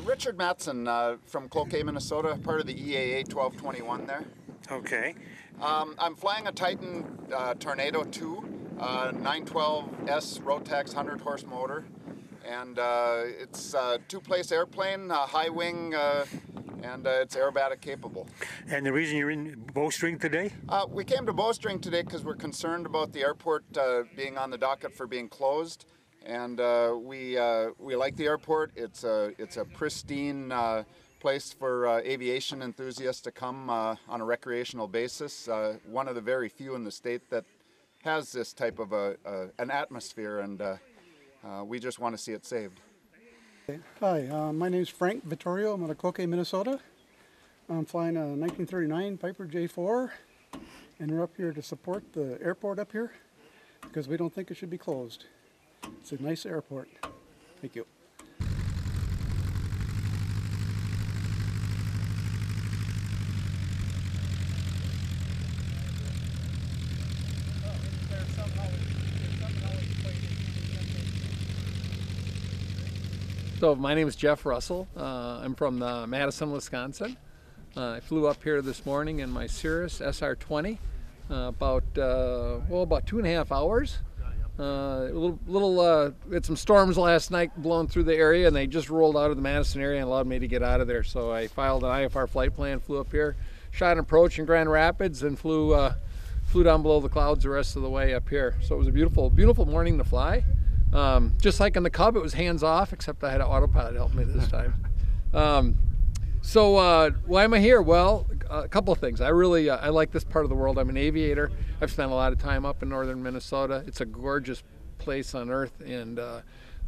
Richard Matson from Cloquet, Minnesota, part of the EAA 1221 there. Okay. I'm flying a Titan Tornado 2, 912S Rotax 100 horse motor, and it's a two-place airplane, high wing, and it's aerobatic capable. And the reason you're in Bowstring today? We came to Bowstring today because we're concerned about the airport being on the docket for being closed, and we like the airport. It's a pristine place for aviation enthusiasts to come on a recreational basis. One of the very few in the state that has this type of an atmosphere, and we just want to see it saved. Hi, my name is Frank Vittorio. I'm out of Cloquet, Minnesota. I'm flying a 1939 Piper J4, and we're up here to support the airport up here because we don't think it should be closed. It's a nice airport. Thank you. So my name is Jeff Russell. I'm from Madison, Wisconsin. I flew up here this morning in my Cirrus SR-20 about 2.5 hours. We had some storms last night blowing through the area, and they just rolled out of the Madison area and allowed me to get out of there. So I filed an IFR flight plan, flew up here, shot an approach in Grand Rapids, and flew down below the clouds the rest of the way up here. So it was a beautiful, beautiful morning to fly. Just like in the Cub, it was hands off, except I had an autopilot help me this time. So why am I here? Well, a couple of things. I like this part of the world. I'm an aviator. I've spent a lot of time up in northern Minnesota. It's a gorgeous place on earth, and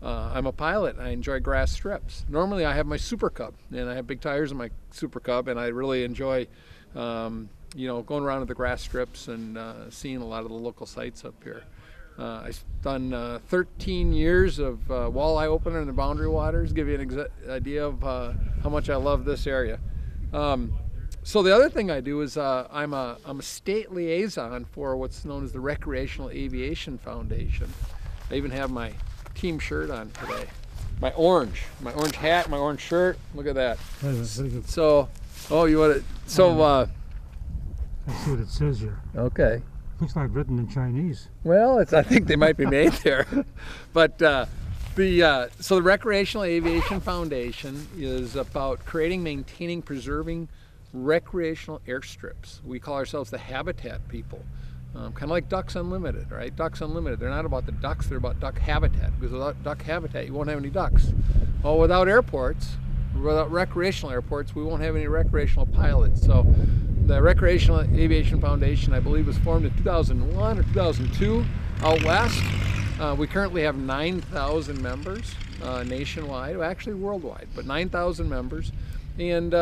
I'm a pilot. I enjoy grass strips. Normally I have my Super Cub, and I have big tires in my Super Cub, and I really enjoy going around to the grass strips and seeing a lot of the local sites up here. I've done 13 years of walleye opener in the Boundary Waters, give you an idea of how much I love this area. So the other thing I do is I'm a state liaison for what's known as the Recreational Aviation Foundation. I even have my team shirt on today. My orange hat, my orange shirt. Look at that. So, you want to? So, I see what it says here. Okay. Looks like written in Chinese. Well, I think they might be made there. But so the Recreational Aviation Foundation is about creating, maintaining, preserving recreational airstrips. We call ourselves the habitat people. Kind of like Ducks Unlimited, right? Ducks Unlimited, they're not about the ducks, they're about duck habitat. Because without duck habitat, you won't have any ducks. Well, without airports, without recreational airports, we won't have any recreational pilots. So the Recreational Aviation Foundation, I believe, was formed in 2001 or 2002 out west. We currently have 9,000 members nationwide, well, actually worldwide, but 9,000 members. And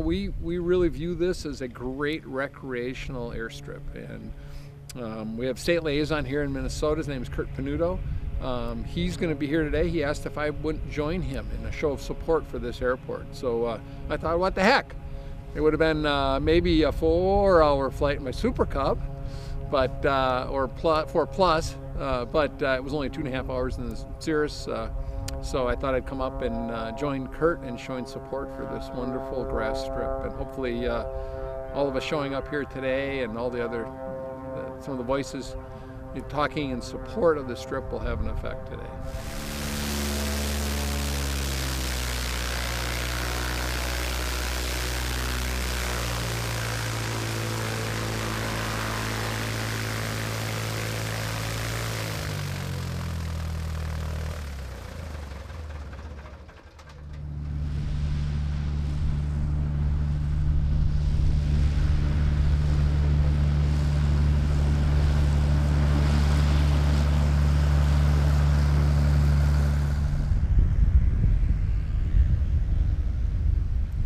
we really view this as a great recreational airstrip. And we have state liaison here in Minnesota. His name is Kurt Panuto. He's going to be here today. He asked if I wouldn't join him in a show of support for this airport. So I thought, what the heck? It would have been maybe a 4-hour flight in my Super Cub, but or 4+, but it was only 2.5 hours in the Cirrus. So I thought I'd come up and join Kurt in showing support for this wonderful grass strip, and hopefully all of us showing up here today and all the other some of the voices talking in support of the strip will have an effect today.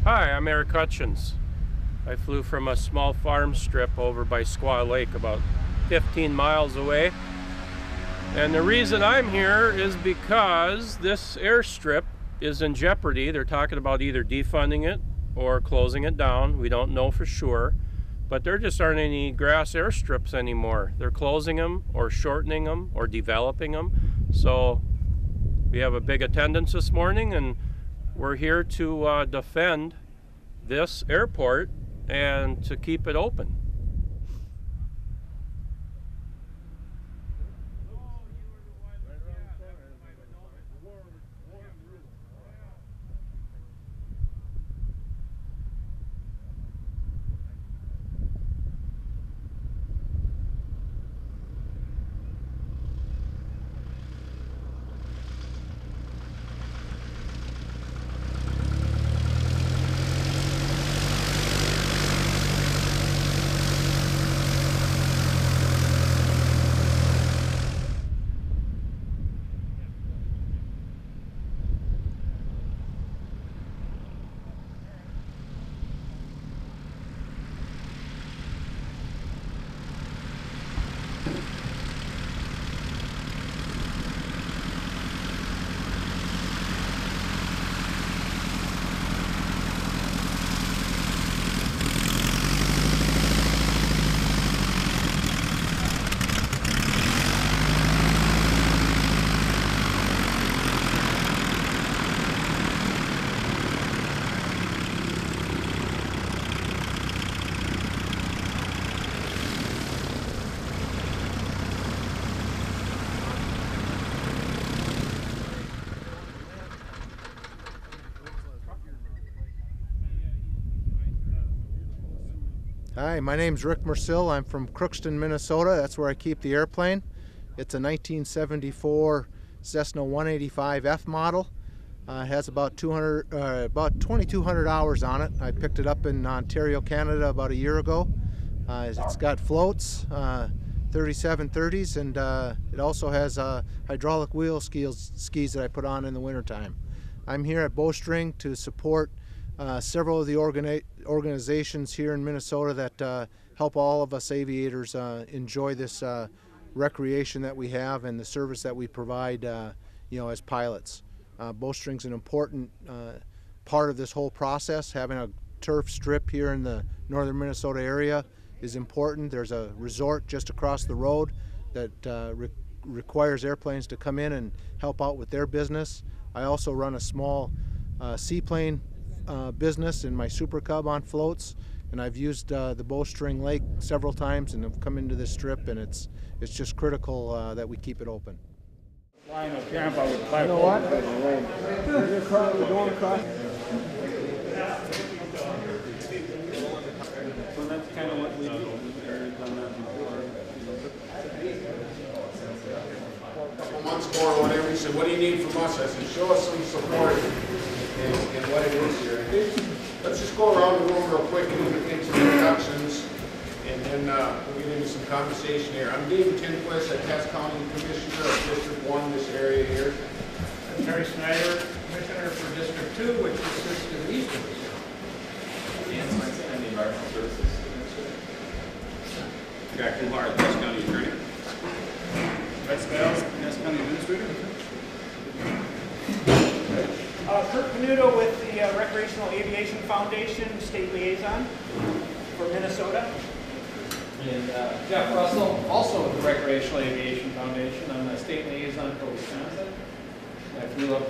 Hi, I'm Eric Hutchins. I flew from a small farm strip over by Squaw Lake, about 15 miles away. And the reason I'm here is because this airstrip is in jeopardy. They're talking about either defunding it or closing it down. We don't know for sure. But there just aren't any grass airstrips anymore. They're closing them or shortening them or developing them. So we have a big attendance this morning, and we're here to defend this airport and to keep it open. Hi, my name's Rick Mersill. I'm from Crookston, Minnesota. That's where I keep the airplane. It's a 1974 Cessna 185F model. It has about 2,200 hours on it. I picked it up in Ontario, Canada about a year ago. It's got floats, 3730s, and it also has hydraulic wheel skis that I put on in the wintertime. I'm here at Bowstring to support several of the organizations here in Minnesota that help all of us aviators enjoy this recreation that we have and the service that we provide as pilots. Bowstring's an important part of this whole process. Having a turf strip here in the northern Minnesota area is important. There's a resort just across the road that requires airplanes to come in and help out with their business. I also run a small seaplane business in my Super Cub on floats, and I've used the Bowstring Lake several times and have come into this strip, and it's just critical that we keep it open. Line of Grandpa with five. You know what? We're going across. So that's kind of what we do. A couple months ago or whatever, he said, "What do you need from us?" I said, "Show us some support in what it is here." Let's just go around the room real quick and get some introductions, and then we'll get into some conversation here. I'm David Tinquist, a Cass County Commissioner of District 1, this area here. I'm Terry Snyder, Commissioner for District 2, which assists to the east of us. Dan Swenson, I'm the Environmental Services Administrator. Jack Kumar, Cass County Attorney. Rex Bales, Cass County Administrator. Kurt Panuto with the Recreational Aviation Foundation, State Liaison for Minnesota. And Jeff Russell, also with the Recreational Aviation Foundation. I'm the State Liaison for Wisconsin. I flew up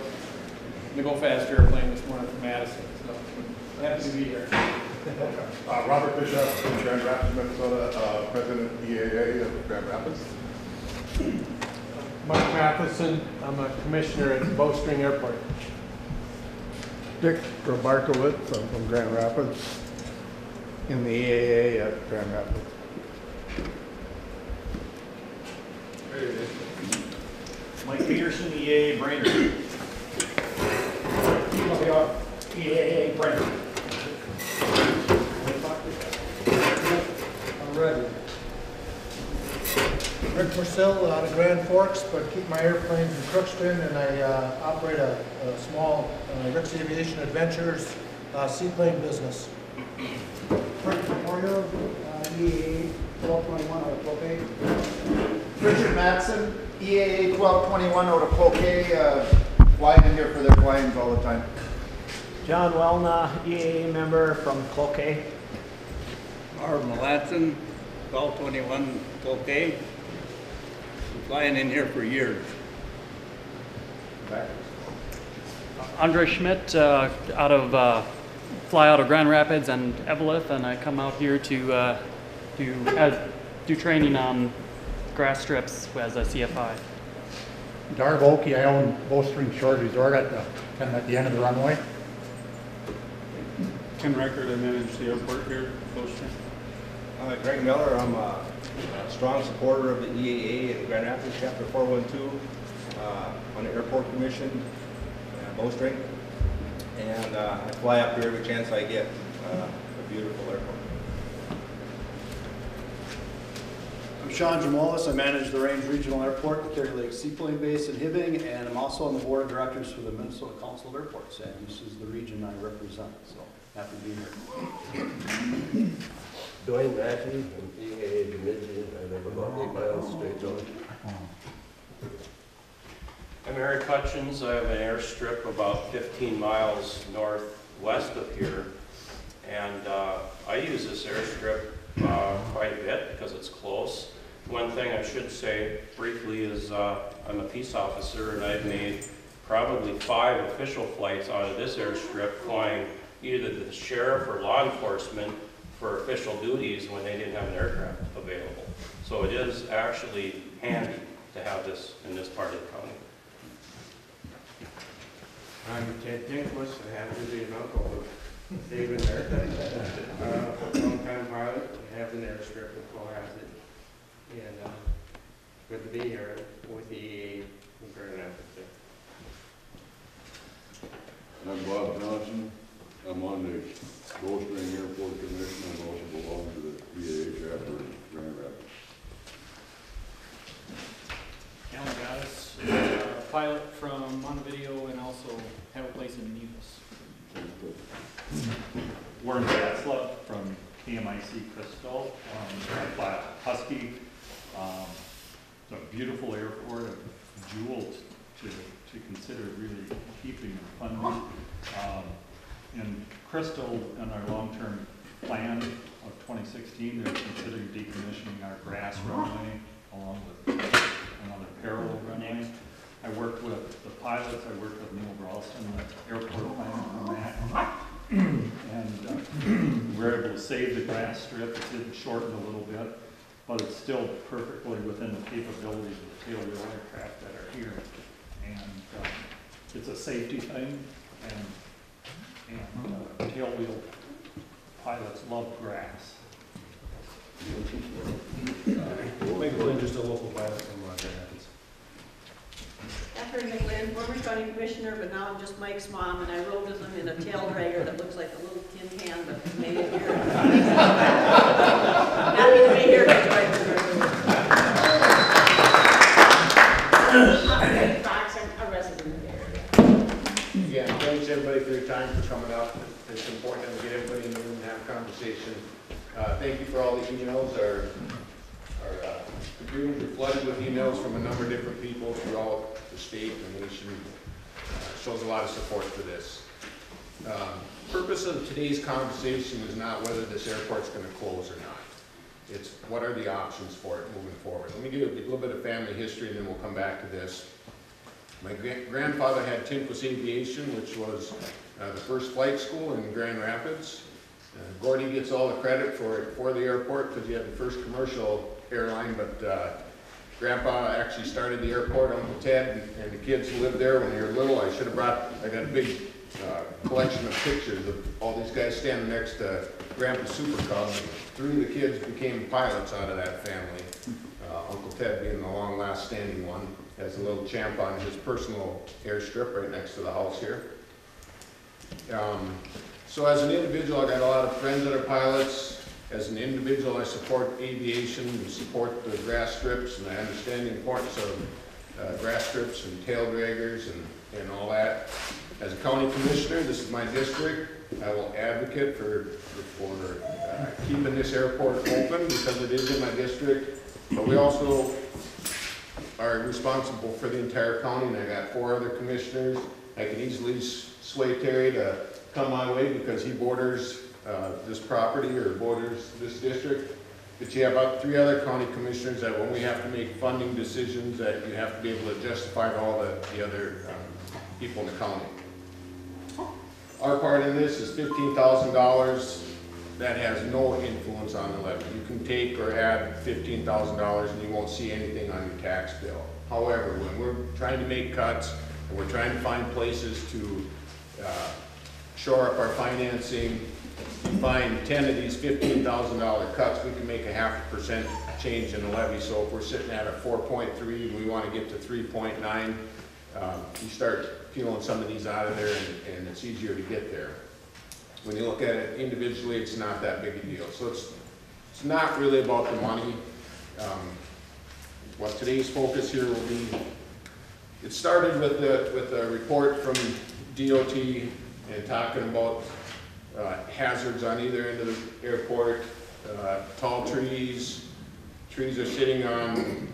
the Go Fast airplane this morning from Madison, so happy to be here. Robert Bishop from Grand Rapids, Minnesota, President EAA of Grand Rapids. Mark Matheson, I'm a commissioner at Bowstring Airport. Dick Robarkowitz, I'm from Grand Rapids, in the EAA at Grand Rapids. Mike Peterson, EAA Brainerd. EAA Brainerd. I'm ready. Rick Mersill out of Grand Forks, but keep my airplanes in Crookston, and I operate a small Rick's Aviation Adventures seaplane business. Frank Vittorio, EAA 1221 out of Cloquet. Richard Matson, EAA 1221 out of Cloquet, flying in here for their flyings all the time. John Wellna, EAA member from Cloquet. Marv Melanson, 1221 Cloquet. Been flying in here for years. Andre Schmidt, fly out of Grand Rapids and Eveleth, and I come out here to do training on grass strips as a CFI. Darv Oakey, I own Bowstring Shore Resort kind of at the end of the runway. Ken Record, I manage the airport here at Bowstring. Greg Miller, I'm a strong supporter of the EAA at Grand Rapids, Chapter 412, on the airport commission, Bowstring. And I fly up here every chance I get. A beautiful airport. I'm Sean Jamolis. I manage the Range Regional Airport, the Cary Lake Seaplane Base in Hibbing, and I'm also on the board of directors for the Minnesota Council of Airports, and this is the region I represent, so happy to be here. Dwayne Mackey from EAA Bemidji. I live about 8 miles straight on. I'm Eric Hutchins. I have an airstrip about 15 miles northwest of here, and I use this airstrip quite a bit because it's close. One thing I should say briefly is I'm a peace officer, and I've made probably 5 official flights out of this airstrip, flying either the sheriff or law enforcement for official duties when they didn't have an aircraft available. So it is actually handy to have this in this part of the county. I'm Ted Dinkless. I happen to be an uncle of David there. Long-time pilot. I have an airstrip in Cohasset. And good to be here with the EAA in Grand Rapids. I'm Bob Johnson. I'm on the Bowstring Airport Commission. I also belong to the EAA chapter in Grand Rapids. Alan Gaddis, pilot from Montevideo and also have a place in Nevis. Warren Gatzla from KMIC Crystal. I fly Husky. It's a beautiful airport, a jewel to consider really keeping and funding. In Crystal, in our long-term plan of 2016, they're considering decommissioning our grass runway along with another parallel runway. I worked with the pilots. I worked with Neil Ralston, the airport planner on that. And we were able to save the grass strip. It did shorten a little bit, but it's still perfectly within the capabilities of the tailwheel aircraft that are here. And it's a safety thing, and tailwheel pilots love grass. Mike Flynn, just a local pilot from Grand Rapids. Catherine McLean, former county commissioner, but now I'm just Mike's mom, and I rode with him in a tail dragger that looks like a little tin can, but made it here. Happy to be here. I'm Fox, I'm a resident of the area. Again, thanks everybody for your time for coming up. It's important that we get everybody in the room and have a conversation. Thank you for all the emails. Our rooms are flooded with emails from a number of different people throughout the state and nation. Shows a lot of support for this. Purpose of today's conversation is not whether this airport's going to close or not. It's what are the options for it moving forward. Let me give you a little bit of family history and then we'll come back to this. My grandfather had Tinkus Aviation, which was the first flight school in Grand Rapids. Gordy gets all the credit for the airport because he had the first commercial airline, but Grandpa actually started the airport. Uncle Ted and the kids who lived there when they were little. I got a big collection of pictures of all these guys standing next to Grandpa's Super Cub. 3 of the kids became pilots out of that family. Uncle Ted being the long last standing one. Has a little champ on his personal airstrip right next to the house here. So as an individual, I got a lot of friends that are pilots. As an individual, I support aviation and support the grass strips, and I understand the importance of grass strips and tail draggers and all that. As a county commissioner, this is my district. I will advocate for keeping this airport open because it is in my district. But we also are responsible for the entire county, and I got 4 other commissioners. I can easily sway Terry to come my way because he borders this property or borders this district. But you have about 3 other county commissioners that when we have to make funding decisions that you have to be able to justify to all the other people in the county. Our part in this is $15,000 that has no influence on the levy. You can take or add $15,000 and you won't see anything on your tax bill. However, when we're trying to make cuts and we're trying to find places to shore up our financing, you find 10 of these $15,000 cuts, we can make a 0.5% change in the levy. So if we're sitting at a 4.3 and we want to get to 3.9, you start peeling some of these out of there and it's easier to get there. When you look at it individually, it's not that big a deal. So it's not really about the money. What today's focus here will be, it started with a report from DOT and talking about hazards on either end of the airport, tall trees. Trees are sitting on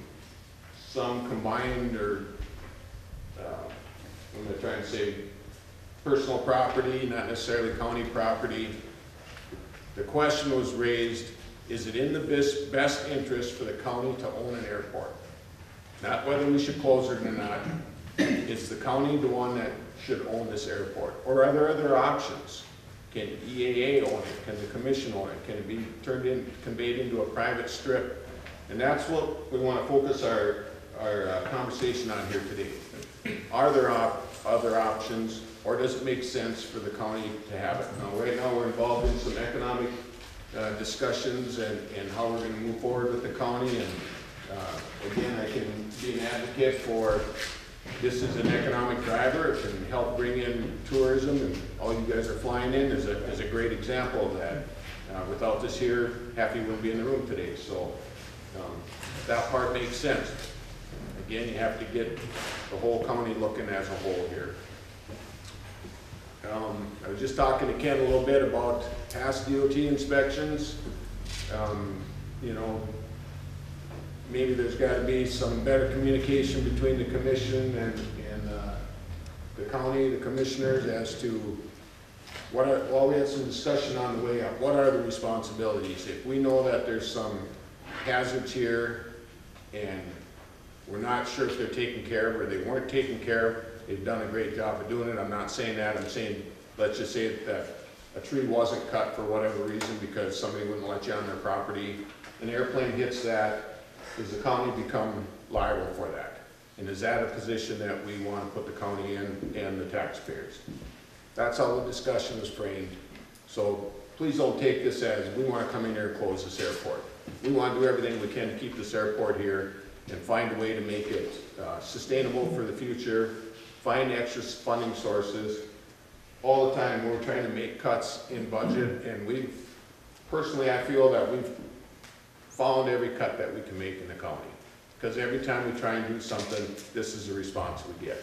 some combined or, I'm going to try and say, personal property, not necessarily county property. The question was raised, is it in the best interest for the county to own an airport? Not whether we should close it or not. Is the county the one that should own this airport? Or are there other options? Can EAA own it? Can the commission own it? Can it be conveyed into a private strip? And that's what we want to focus our conversation on here today. Are there other options, or does it make sense for the county to have it? Now, right now we're involved in some economic discussions and how we're going to move forward with the county. And again, I can be an advocate for this is an economic driver. It can help bring in tourism, and all you guys are flying in is a great example of that. Without this here, half you wouldn't be in the room today. So that part makes sense. Again, you have to get the whole county looking as a whole here. I was just talking to Ken a little bit about past DOT inspections. You know, maybe there's got to be some better communication between the commission and the county, the commissioners, as to what are, well, we had some discussion on the way up. What are the responsibilities? If we know that there's some hazards here and we're not sure if they're taken care of or they weren't taken care of, they've done a great job of doing it. I'm not saying that. I'm saying, let's just say that a tree wasn't cut for whatever reason because somebody wouldn't let you on their property. An airplane hits that. Does the county become liable for that? And is that a position that we want to put the county in and the taxpayers? That's how the discussion is framed. So please don't take this as we want to come in here and close this airport. We want to do everything we can to keep this airport here and find a way to make it sustainable for the future, find extra funding sources. All the time we're trying to make cuts in budget, and personally I feel that we've found every cut that we can make in the county. Because every time we try and do something, this is the response we get.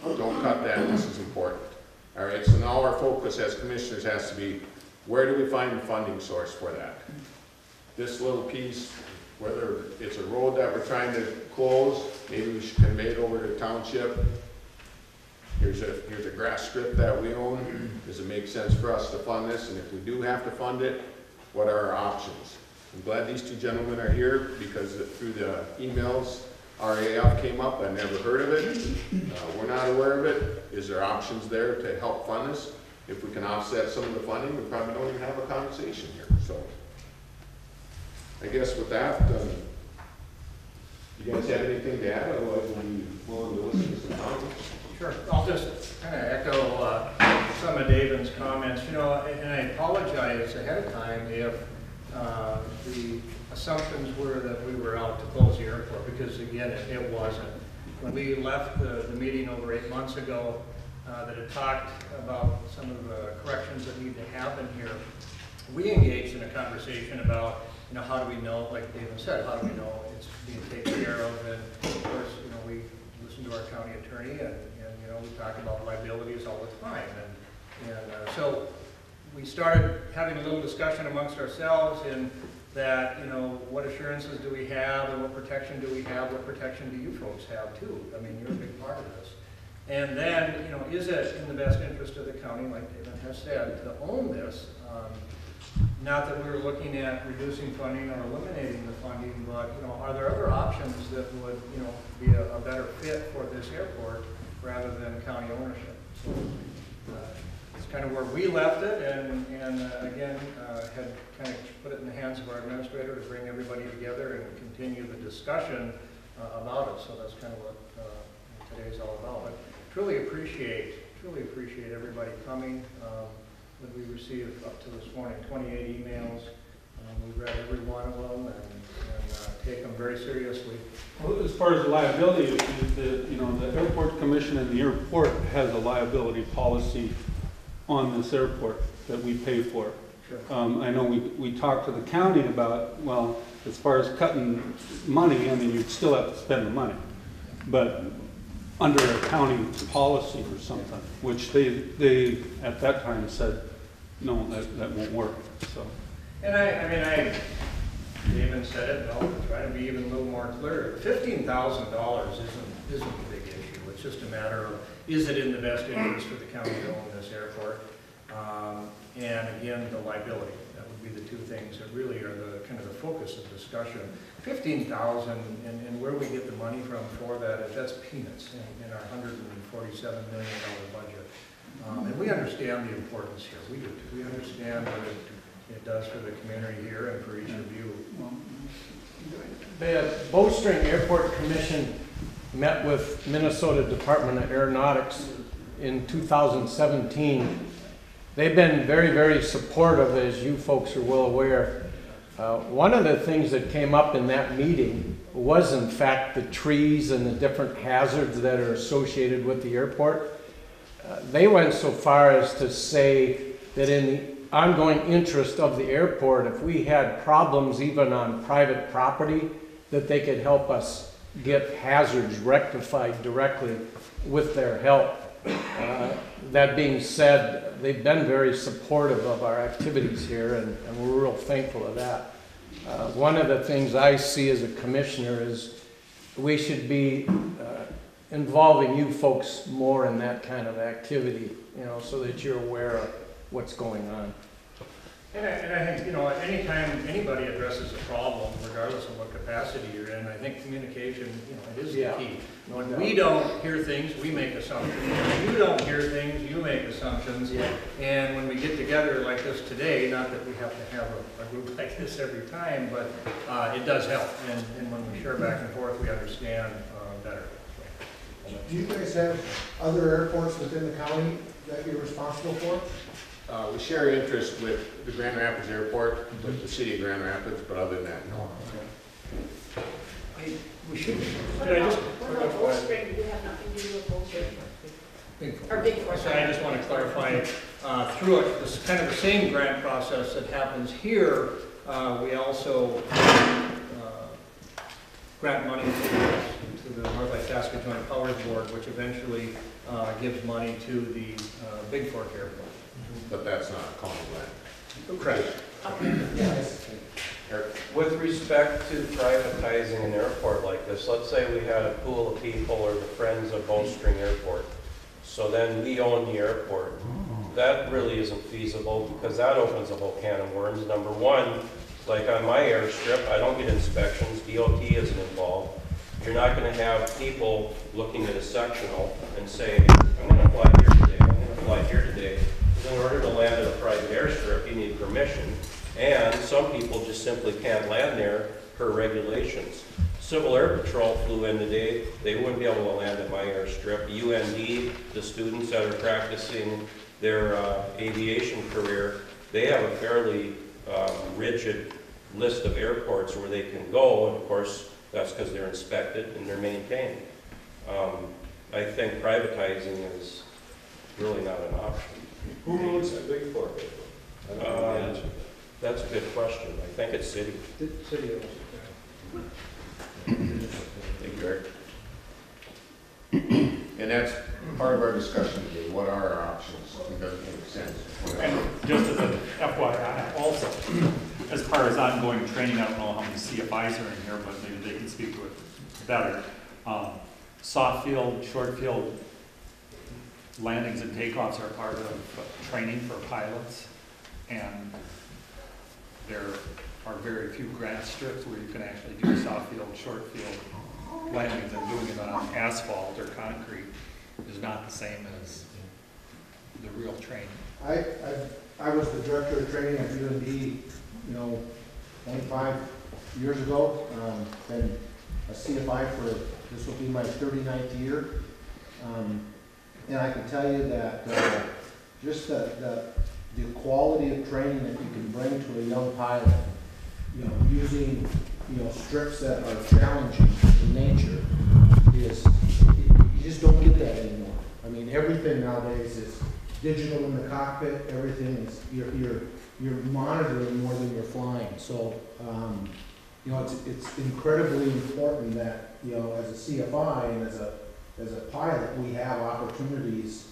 Don't cut that, this is important. All right, so now our focus as commissioners has to be, where do we find the funding source for that? This little piece, whether it's a road that we're trying to close, maybe we should convey it over to the township. Here's a grass strip that we own. Does it make sense for us to fund this? And if we do have to fund it, what are our options? I'm glad these two gentlemen are here because through the emails, RAF came up. I never heard of it. We're not aware of it. Is there options there to help fund this? If we can offset some of the funding, we probably don't even have a conversation here. So I guess with that, you guys have anything to add? Otherwise, we'll be willing to listen to some comments. Sure. I'll just kind of echo some of David's comments. You know, and I apologize ahead of time if the assumptions were that we were out to close the airport, because again, it wasn't. When we left the meeting over 8 months ago, that had talked about some of the corrections that need to happen here, we engaged in a conversation about, you know, how do we know, like David said, how do we know it's being taken care of? And of course, you know, we listened to our county attorney, and you know, we talk about liabilities all the time. And so we started having a little discussion amongst ourselves in that, you know, what assurances do we have and what protection do we have? What protection do you folks have too? I mean, you're a big part of this. And then, you know, is it in the best interest of the county, like David has said, to own this? Not that we're looking at reducing funding or eliminating the funding, but, you know, are there other options that would, you know, be a better fit for this airport rather than county ownership? So, kind of where we left it, and again, had kind of put it in the hands of our administrator to bring everybody together and continue the discussion about it. So that's kind of what today's all about. But truly appreciate everybody coming. That we received up to this morning, 28 emails. We've read every one of them and take them very seriously. Well, as far as the liability issues, the Airport Commission and the airport has a liability policy on this airport that we pay for. Sure. I know we talked to the county about, well, as far as cutting money, I mean, you'd still have to spend the money, but under a county policy or something, which they at that time said, no, that won't work. So. And I even said it, and I'll try to be even a little more clear. $15,000 isn't a big issue. It's just a matter of, is it in the best interest for the county to own this airport? And again, the liability. That would be the two things that really are the kind of the focus of discussion. $15,000 and where we get the money from for that, that's peanuts in our $147 million budget. And we understand the importance here. We do. We understand what it does for the community here and for each of you. The Bowstring Airport Commission met with Minnesota Department of Aeronautics in 2017. They've been very, very supportive, as you folks are well aware. One of the things that came up in that meeting was, in fact, the trees and the different hazards that are associated with the airport. They went so far as to say that in the ongoing interest of the airport, if we had problems even on private property, that they could help us get hazards rectified directly with their help. That being said, they've been very supportive of our activities here, and we're real thankful of that. One of the things I see as a commissioner is we should be involving you folks more in that kind of activity, so that you're aware of what's going on. And I think, anytime anybody addresses a problem, regardless of what capacity you're in, I think communication, it is the key. When we don't hear things, we make assumptions. When you don't hear things, you make assumptions. And when we get together like this today, not that we have to have a group like this every time, but it does help. And when we share back and forth, we understand better. Do you guys have other airports within the county that you're responsible for? We share interest with the Grand Rapids Airport, with the city of Grand Rapids, but other than that, no. We should. What about Bowstring? Do you have nothing to do with Bowstring? Or Big Fork? So I just want to clarify, through this kind of the same grant process that happens here, we also grant money to the North Lake Tasca Joint Powers Board, which eventually gives money to the Big Fork Airport. But that's not a county grant. Correct. Yes. With respect to privatizing an airport like this, let's say we had a pool of people or the friends of Bowstring Airport. So then we own the airport. That really isn't feasible because that opens a whole can of worms. Number one, like on my airstrip, I don't get inspections. DOT isn't involved. You're not going to have people looking at a sectional and saying, I'm going to fly here today, I'm going to fly here today. In order to land at a private airstrip, you need permission, and some people just simply can't land there per regulations. Civil Air Patrol flew in today. They wouldn't be able to land at my airstrip. UND, the students that are practicing their aviation career, they have a fairly rigid list of airports where they can go, and of course, that's because they're inspected and they're maintained. I think privatizing is really not an option. Who owns the Big Fork? That's a good question. I think it's city. City owns Thank you, Eric. And that's part of our discussion today. What are our options? It doesn't make sense. And just as an FYI, also, as far as ongoing training, I don't know how many CFIs are in here, but maybe they can speak to it better. Soft field, short field landings and takeoffs are part of training for pilots, and there are very few grant strips where you can actually do soft field, short field landings, and doing it on asphalt or concrete is not the same as the real training? I was the director of training at UND, 25 years ago. Been a CFI for, this will be my 39th year. And I can tell you that just the quality of training that you can bring to a young pilot, using, strips that are challenging in nature is, you just don't get that anymore. I mean, everything nowadays is digital in the cockpit. Everything is, you're monitoring more than you're flying. So, it's incredibly important that, as a CFI and as a pilot, we have opportunities,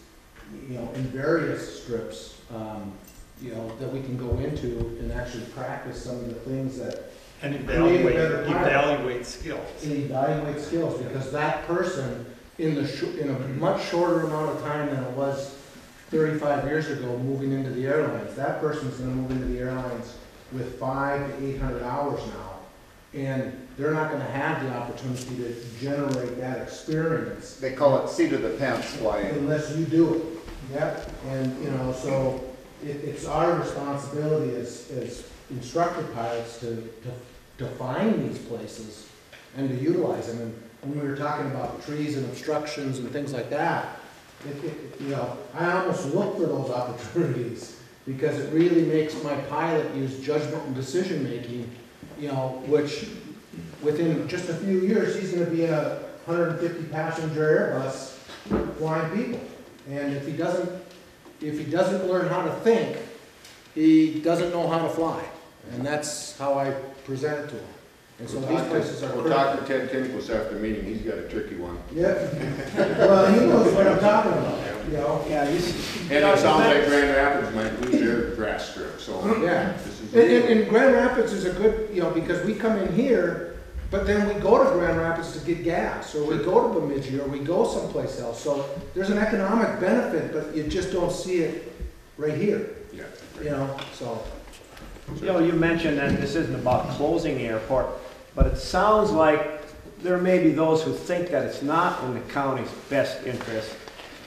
in various strips, that we can go into and actually practice some of the things that And evaluate skills. And evaluate skills, because that person in a much shorter amount of time than it was 35 years ago moving into the airlines, that person's going to move into the airlines with 500 to 800 hours now, and they're not going to have the opportunity to generate that experience. They call it seat of the pants flying. Unless you do it. Yep. And so it's our responsibility as instructor pilots to find these places and to utilize them. And when we were talking about trees and obstructions and things like that, I almost look for those opportunities, because it really makes my pilot use judgment and decision making, which within just a few years he's going to be in a 150 passenger Airbus flying people. And if he doesn't learn how to think, he doesn't know how to fly. And that's how I present it to him. And so these places are We'll talk to Ted Kinkus after the meeting. He's got a tricky one. Yeah. Well, he knows what I'm talking about. Yeah, and it sounds like Grand Rapids might lose their grass strip. So yeah. This is And Grand Rapids is a good, because we come in here, but then we go to Grand Rapids to get gas, or we go to Bemidji, or we go someplace else. So there's an economic benefit, but you just don't see it right here. Yeah. So. You mentioned that this isn't about closing the airport, but it sounds like there may be those who think that it's not in the county's best interest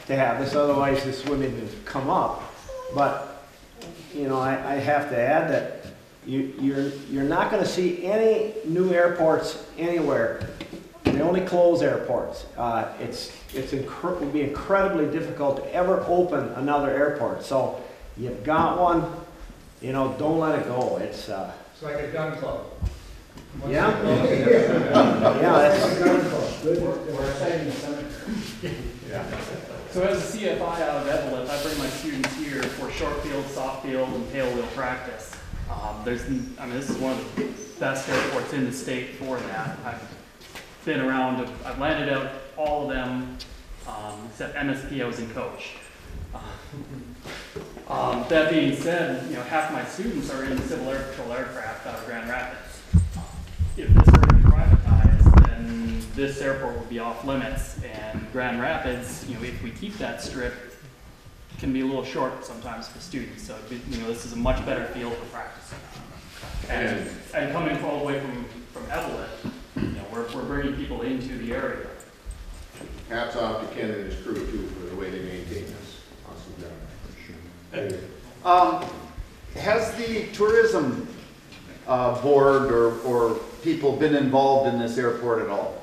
to have this, otherwise this wouldn't even come up. But, I have to add that you're not going to see any new airports anywhere. They only close airports. It would be incredibly difficult to ever open another airport. So you've got one, don't let it go. It's like a gun club. yeah. That's a gun club. We're citing the cemetery. Yeah. So as a CFI out of Evelyn, I bring my students here for short field, soft field, and tail wheel practice. This is one of the best airports in the state for that. I've been around, I've landed out all of them, except MSP I was in coach. That being said, half my students are in the Civil Air Patrol aircraft out of Grand Rapids. If this were to be privatized, then this airport would be off limits, and Grand Rapids, if we keep that strip, can be a little short sometimes for students. So, this is a much better field for practice. And coming all the way from Evelyn, we're bringing people into the area. Hats off to Ken and his crew too for the way they maintain this. Awesome job. Has the tourism board or people been involved in this airport at all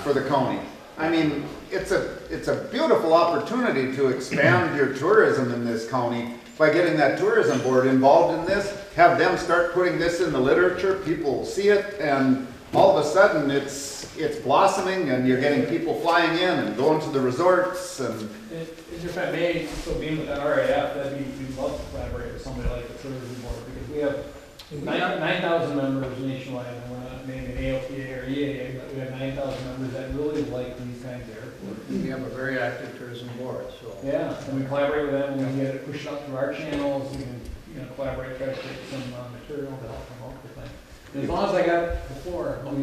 for the county? I mean, it's a beautiful opportunity to expand your tourism in this county by getting that tourism board involved in this, have them start putting this in the literature, people see it, and all of a sudden it's blossoming and you're getting people flying in and going to the resorts. And if I may, so being with RAF, we'd love to collaborate with somebody like the tourism board, because we have 9,000 members nationwide, and we're not naming ALPA or EAA, but we have 9,000 members that really like these kinds of airports. We have a very active tourism board, so. Yeah, and we collaborate with them, and we get it pushed up through our channels, we can, collaborate, try to take some material to help promote the thing. And as long as I got before, let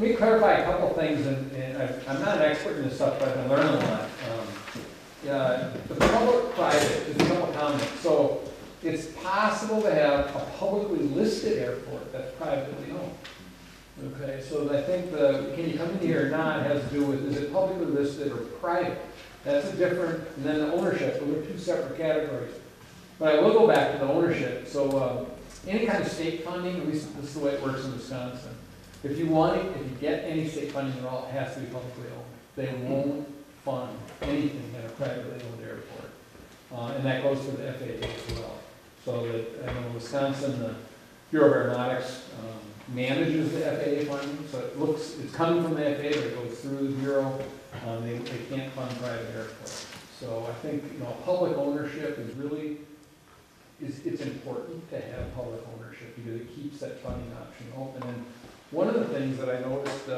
me clarify a couple things, and I'm not an expert in this stuff, but I've been learning a lot. The public-private, just a couple comments. So it's possible to have a publicly listed airport that's privately owned. Okay, so I think can you come in here or not has to do with, is it publicly listed or private? That's a different, and then the ownership, those are two separate categories. But I will go back to the ownership. So any kind of state funding, at least this is the way it works in Wisconsin. If you want it, if you get any state funding at all, it has to be publicly owned. They won't fund anything at a privately owned airport. And that goes for the FAA as well. So that, I know Wisconsin, the Bureau of Aeronautics manages the FAA funding. So it's coming from the FAA, but it goes through the Bureau. They can't fund private airports. So I think, public ownership is really, it's important to have public ownership because it keeps that funding option open. And one of the things that I noticed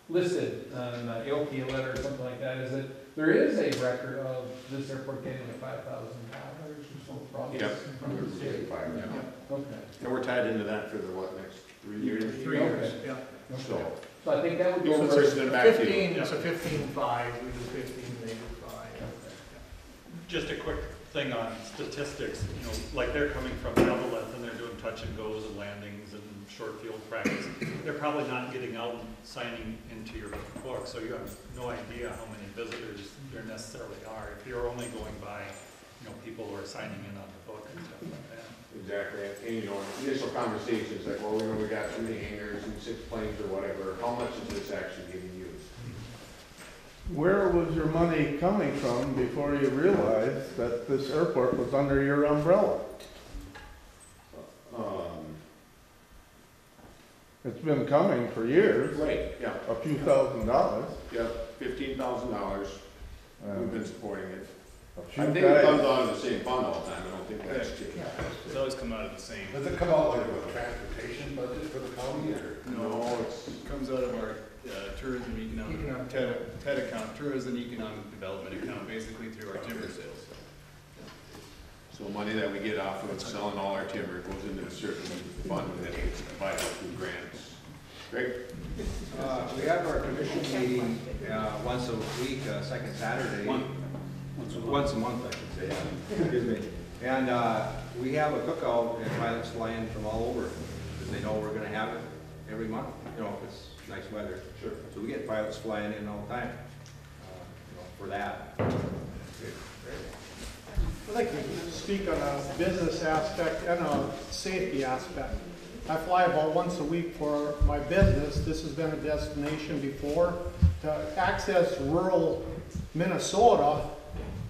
listed on the AOP letter or something like that is that there is a record of this airport getting like $5,000 or so. Yep. Okay. And we're tied into that for the, next 3 years? 3 years, yeah. So I think that would go So first. it's 15, it's a 15.5, we do 15, they do 5. Just a quick thing on statistics, like they're coming from Evelyn and they're doing touch and goes and landings and short field practice. They're probably not getting out and signing into your book, so you have no idea how many visitors there necessarily are. If you're only going by, people who are signing in on the book and stuff like that. Exactly, and initial conversations like, well, we got 3 hangars and 6 planes or whatever. How much is this actually getting used? Where was your money coming from before you realized that this airport was under your umbrella? It's been coming for years. Right, yeah. A few $1,000s. Yep, $15,000. We've been supporting it. I think it comes out of the same fund all the time. I don't think that's changed. It's always come out of the same. Does it come out like a transportation budget for the county or? No, it comes out of our tourism economic TED account, tourism economic development account, basically through our timber sales. So money that we get off of selling all our timber goes into a certain fund and then gets divided through grants. Greg? We have our commission meeting once a week, second Saturday. Once a month, I should say. Excuse me. And we have a cookout and pilots fly in from all over because they know we're going to have it every month. If it's nice weather. Sure. So we get pilots flying in all the time. For that. I'd like to speak on a business aspect and a safety aspect. I fly about once a week for my business. This has been a destination before. To access rural Minnesota,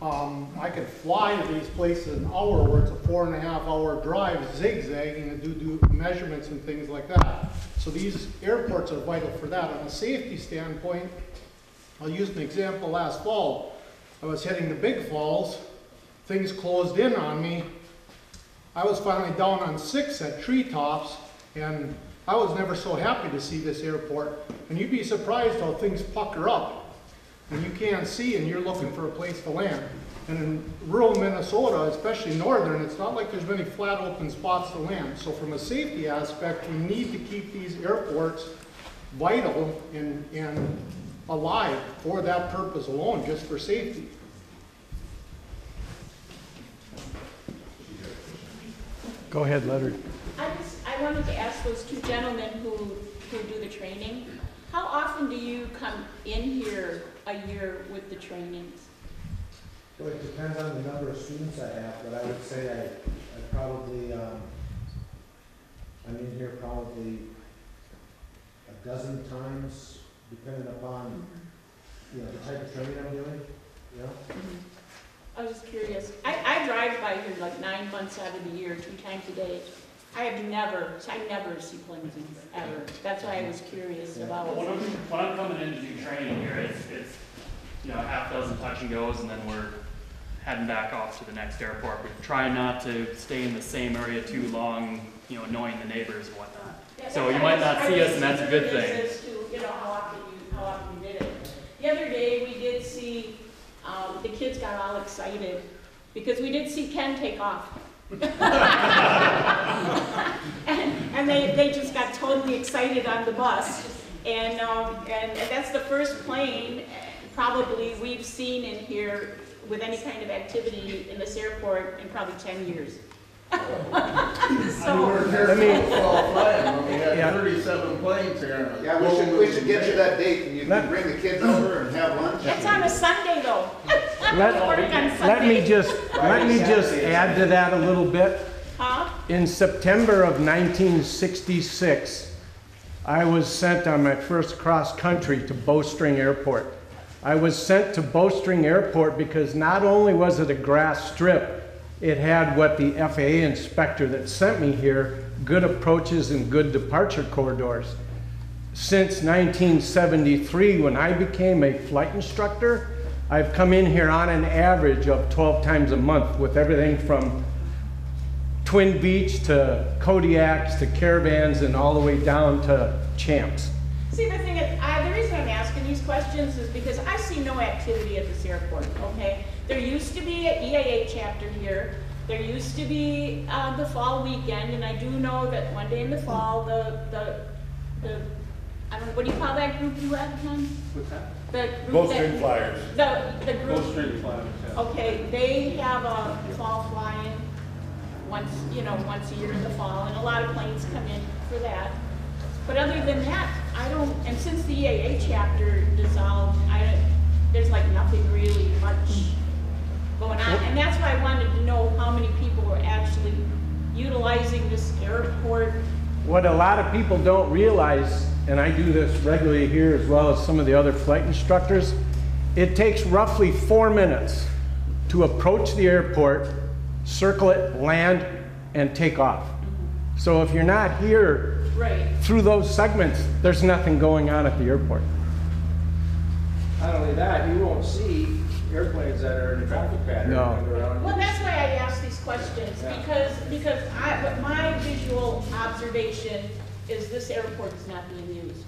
I could fly to these places an hour where it's a 4.5-hour drive zigzagging and do measurements and things like that. So these airports are vital for that. On a safety standpoint, I'll use an example last fall. I was heading to Big Falls. Things closed in on me. I was finally down on 6 at Treetops, and I was never so happy to see this airport. And you'd be surprised how things pucker up. And you can't see, and you're looking for a place to land. And in rural Minnesota, especially northern, it's not like there's many flat open spots to land. So from a safety aspect, we need to keep these airports vital and alive for that purpose alone, just for safety. Go ahead, Leonard. I wanted to ask those two gentlemen who do the training, how often do you come in here a year with the trainings? Well, it depends on the number of students I have, but I would say I probably, I'm in here probably a dozen times, depending upon, the type of training I'm doing, I was just curious. I drive by here like 9 months out of the year, 2 times a day. I never see planes in here, ever. That's why I was curious about. When I'm coming in to do training here, it's a half dozen touch and goes, and then we're heading back off to the next airport. We try not to stay in the same area too long, annoying the neighbors and whatnot. Yeah, so you might not see us, and that's a good thing. As to, how often you did it. The other day we did see, the kids got all excited because we did see Ken take off. and they just got totally excited on the bus. And that's the first plane probably we've seen in here with any kind of activity in this airport in probably 10 years. So, I mean, Yeah. 37 planes here. Yeah, we should get you that date and you can bring the kids over and have lunch. It's on a Sunday though. Let me just add to that a little bit. Huh? In September of 1966, I was sent on my first cross country to Bowstring Airport. I was sent to Bowstring Airport because not only was it a grass strip, it had what the FAA inspector that sent me here, good approaches and good departure corridors. Since 1973, when I became a flight instructor, I've come in here on an average of 12 times a month with everything from Twin Beach to Kodiaks to Caravans and all the way down to Champs. See, the thing is, the reason I'm asking these questions is because I see no activity at this airport, okay? There used to be an EAA chapter here. There used to be the fall weekend, and I do know that one day in the fall, the I don't know, what do you call that group you had, Ken? What's that? The group Bowstring Flyers. The group. Bowstring Flyers, yeah. Okay, they have a fall fly-in once a year in the fall, and a lot of planes come in for that. But other than that, I don't, and since the EAA chapter dissolved, there's like nothing really much going on. And that's why I wanted to know how many people were actually utilizing this airport. What a lot of people don't realize, and I do this regularly here as well as some of the other flight instructors, it takes roughly 4 minutes to approach the airport, circle it, land, and take off. So if you're not here through those segments, there's nothing going on at the airport. Not only that, you won't see airplanes that are in the traffic pattern. No. Well, that's why I ask these questions, because my visual observation is this airport is not being used.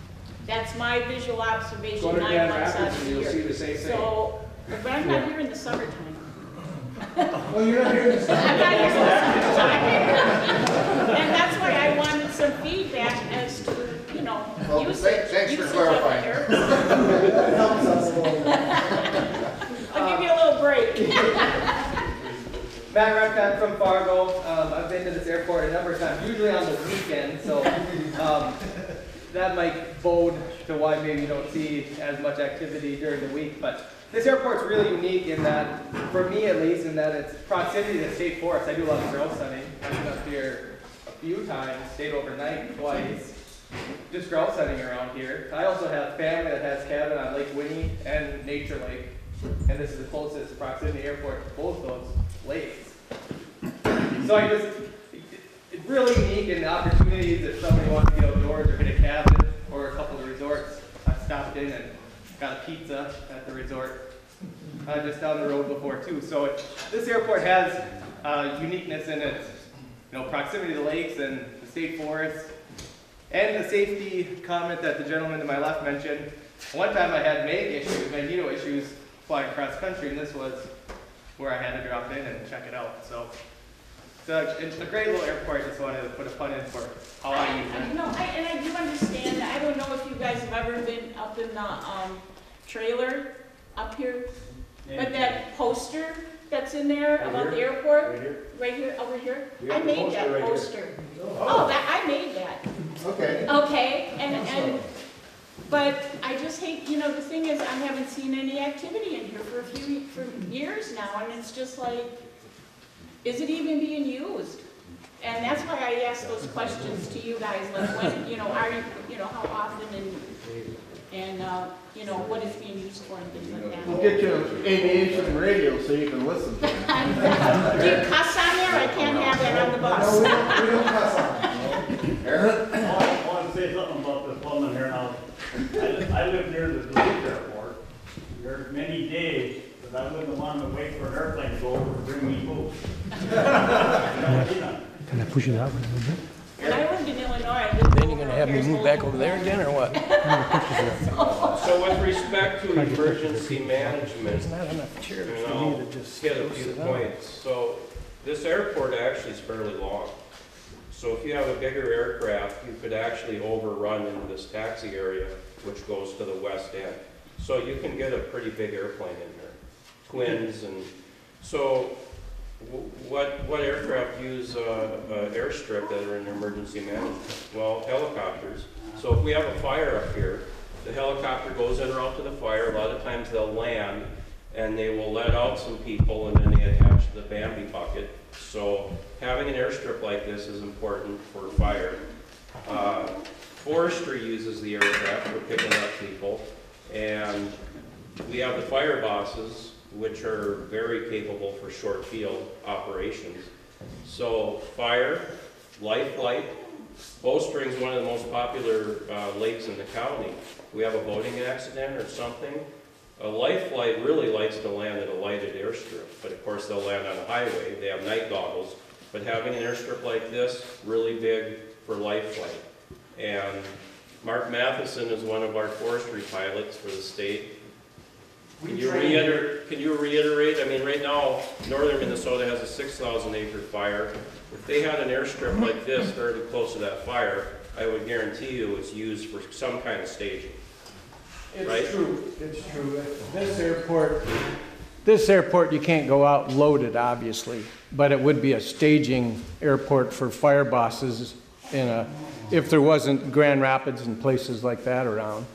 That's my visual observation. Go to 9 Grand months out Rapids of and the you'll year. see the same thing. So, but I'm not here in the summertime. Well, you're not here in the summer. I'm not here in the summertime. And that's why I wanted some feedback as to, Well, usage. thanks for usage clarifying. of the airport. I'll give you a little break. Matt Redpath from Fargo. I've been to this airport a number of times, usually on the weekend, so that might bode to why maybe you don't see as much activity during the week. But this airport's really unique in that, for me at least, in that it's proximity to the state forest. I do a lot of grouse hunting. I've been up here a few times, stayed overnight twice, just grouse hunting around here. I also have family that has cabin on Lake Winnie and Nature Lake, and this is the closest proximity airport to both those lakes. So it's really unique in the opportunities if somebody wants to get outdoors or hit a cabin or a couple of resorts. I stopped in and got a pizza at the resort just down the road before too. So this airport has uniqueness in its proximity to the lakes and the state forests and the safety comment that the gentleman to my left mentioned. One time I had magneto issues flying cross country, and this was where I had to drop in and check it out. So it's a great little airport. I just wanted to put a pun in for how I use it. No, and I do understand. I don't know if you guys have ever been up in the trailer up here, but that poster that's in there about the airport, right here, over here. I made that poster. Oh, I made that. Okay. Okay, but I just hate, the thing is, I haven't seen any activity in here for years now, and it's just like, is it even being used? And that's why I ask those questions to you guys, like when, how often and what it's being used for and things like that. We'll get you an aviation radio so you can listen to it. Do you cuss on there? I can't have that on the bus. We don't cuss on Aaron? I want to say something about this woman here now. I live near the Duluth airport. There's many days that I wouldn't want to wait for an airplane to go over to bring me food. Can I push it out a little bit? When I lived in Illinois, Then you're going to have me move back over there again, or what? So with respect to emergency management, There's not enough chairs and for I'll me to just hit a go few sit down. points. So this airport actually is fairly long. So if you have a bigger aircraft, you could actually overrun into this taxi area, which goes to the west end. So you can get a pretty big airplane in here, twins. And so What aircraft use airstrip that are in emergency management? Well, helicopters. So if we have a fire up here, the helicopter goes en route to the fire. A lot of times they'll land and they will let out some people and then they attach to the Bambi bucket. So having an airstrip like this is important for fire. Forestry uses the aircraft for picking up people, and we have the fire bosses, which are very capable for short field operations. So fire, life flight. Bowstring is one of the most popular lakes in the county. We have a boating accident or something. A life flight really likes to land at a lighted airstrip, but of course they'll land on a highway. They have night goggles, but having an airstrip like this, really big for life flight. And Mark Matheson is one of our forestry pilots for the state. Can you reiterate? I mean, right now, northern Minnesota has a 6,000 acre fire. If they had an airstrip like this very close to that fire, I would guarantee you it's used for some kind of staging. It's right? true, it's true. This airport, you can't go out loaded, obviously, but it would be a staging airport for fire bosses if there wasn't Grand Rapids and places like that around.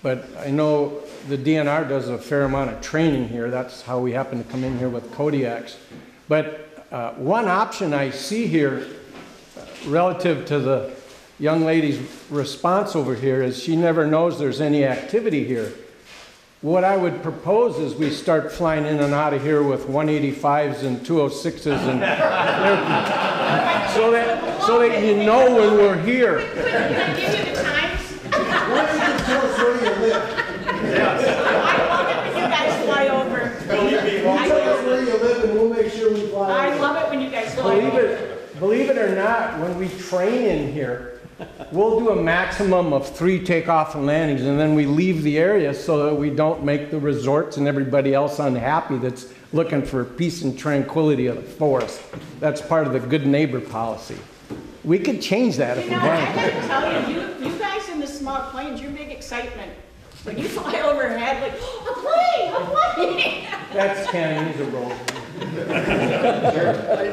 But I know the DNR does a fair amount of training here. That's how we happen to come in here with Kodiaks. But one option I see here relative to the young lady's response over here is she never knows there's any activity here. What I would propose is we start flying in and out of here with 185s and 206s and so that you know when we're here. Can I give you the times? Why don't you just tell us where you live? I love it when you guys fly over. Tell us where you live and we'll make sure we fly over. I love it when you guys fly over. Believe it or not, when we train in here, we'll do a maximum of 3 takeoff and landings, and then we leave the area so that we don't make the resorts and everybody else unhappy that's looking for peace and tranquility of the forest. That's part of the good neighbor policy. We could change that if we I wanted. gotta tell you guys in the small planes, your big excitement. When you fly overhead, like, a plane! That's Kenny, he's a rover.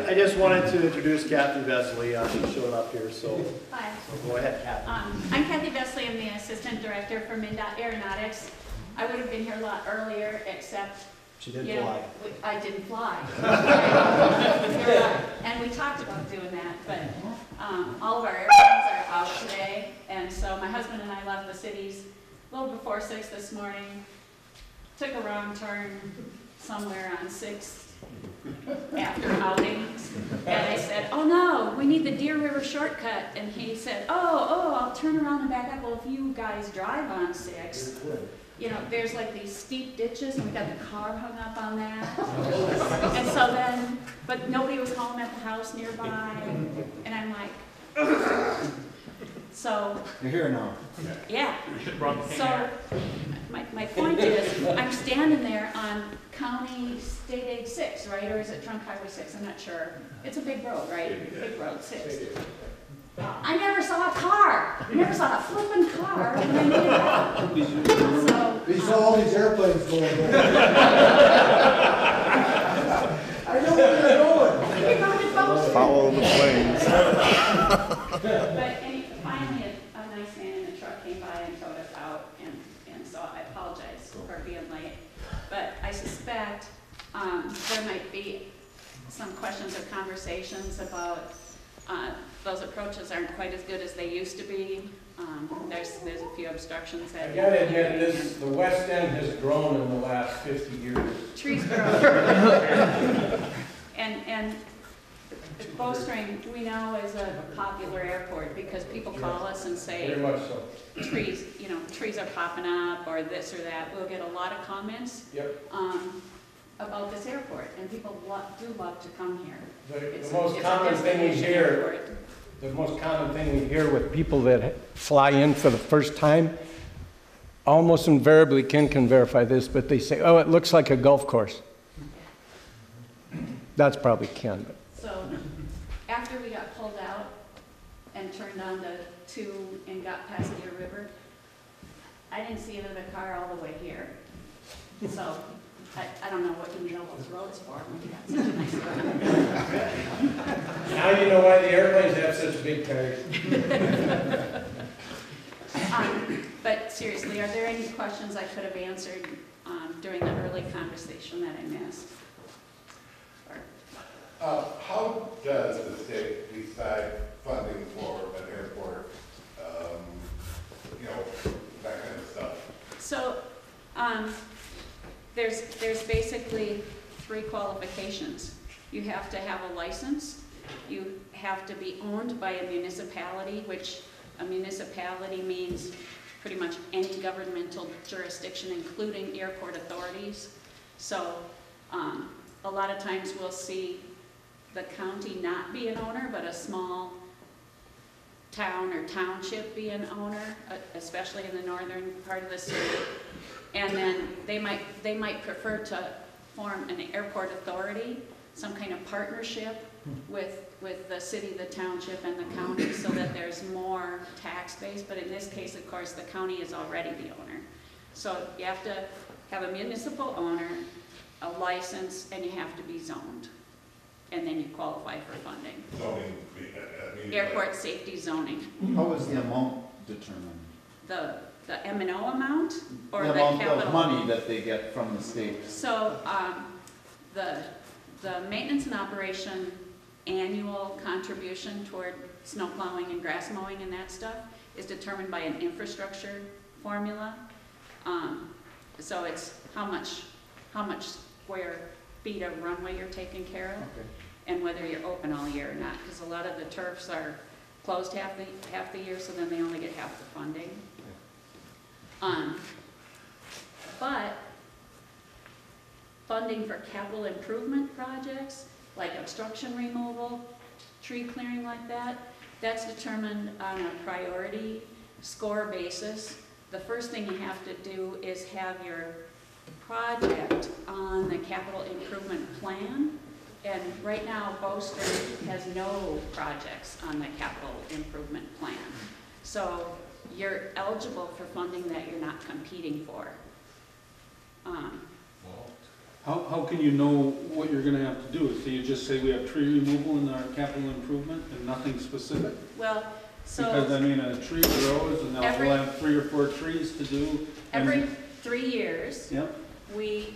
I just wanted to introduce Kathy Vesley. She showed up here, so, Hi. so go ahead, Kathy. I'm Kathy Vesley. I'm the Assistant Director for MnDOT Aeronautics. I would have been here a lot earlier, except She didn't fly. I didn't fly. And we talked about doing that, but all of our airplanes are out today, and so my husband and I left the cities a little before 6 this morning, took a wrong turn somewhere on 6th after outings, and I said, oh no, we need the Deer River shortcut, and he said, oh, I'll turn around and back up. Well, if you guys drive on 6, you know, there's like these steep ditches, and we got the car hung up on that. And so then, but nobody was home at the house nearby, and I'm like, so. You're here now. Yeah. So my point is, I'm standing there on County State Aid 6, right? Or is it Trunk Highway 6? I'm not sure. It's a big road, right? Big road 6. I never saw a car. I never saw a flipping car when I made it out. So, We saw all these airplanes going by. I know where they're going. Follow the planes. But finally, a nice man in a truck came by and towed us out, and so I apologize for being late. But I suspect there might be some questions or conversations about those approaches aren't quite as good as they used to be. There's a few obstructions. I gotta admit, the west end has grown in the last 50 years. Trees grow. And Bowstring, we know, is a popular airport because people call us and say, Very much so. trees are popping up or this or that. We'll get a lot of comments about this airport, and people do love to come here. The most common thing we hear with people that fly in for the first time, almost invariably, Ken can verify this, but they say, oh, it looks like a golf course. That's probably Ken. So after we got pulled out and turned on the 2 and got past Deer River, I didn't see another car all the way here. So I don't know what you need all those roads for, when you got such a nice road. Now you know why the airplanes have such big tires. But seriously, are there any questions I could have answered during the early conversation that I missed? How does the state decide funding for an airport, you know, that kind of stuff? So, there's basically 3 qualifications. You have to have a license, you have to be owned by a municipality, which a municipality means pretty much any governmental jurisdiction, including airport authorities. So, a lot of times we'll see the county not be an owner, but a small town or township be an owner, especially in the northern part of the city. And then they might prefer to form an airport authority, some kind of partnership with the city, the township, and the county, so that there's more tax base. But in this case, of course, the county is already the owner. So you have to have a municipal owner, a license, and you have to be zoned. And then you qualify for funding. Zoning, Airport safety zoning. How is the amount determined? The M&O amount, or The the amount capital? of money that they get from the state. So, the maintenance and operation annual contribution toward snow plowing and grass mowing and that stuff is determined by an infrastructure formula. So it's how much square feet of runway you're taking care of, and whether you're open all year or not, because a lot of the turfs are closed half the year, so then they only get half the funding. But funding for capital improvement projects, like obstruction removal, tree clearing like that, that's determined on a priority score basis. The first thing you have to do is have your project on the capital improvement plan. And right now, Bowstring has no projects on the capital improvement plan. So you're eligible for funding that you're not competing for. How can you know what you're gonna have to do? So you just say we have tree removal in our capital improvement and nothing specific? Well, so. Because I mean, a tree grows and they'll have 3 or 4 trees to do. Every 3 years, Yep. we,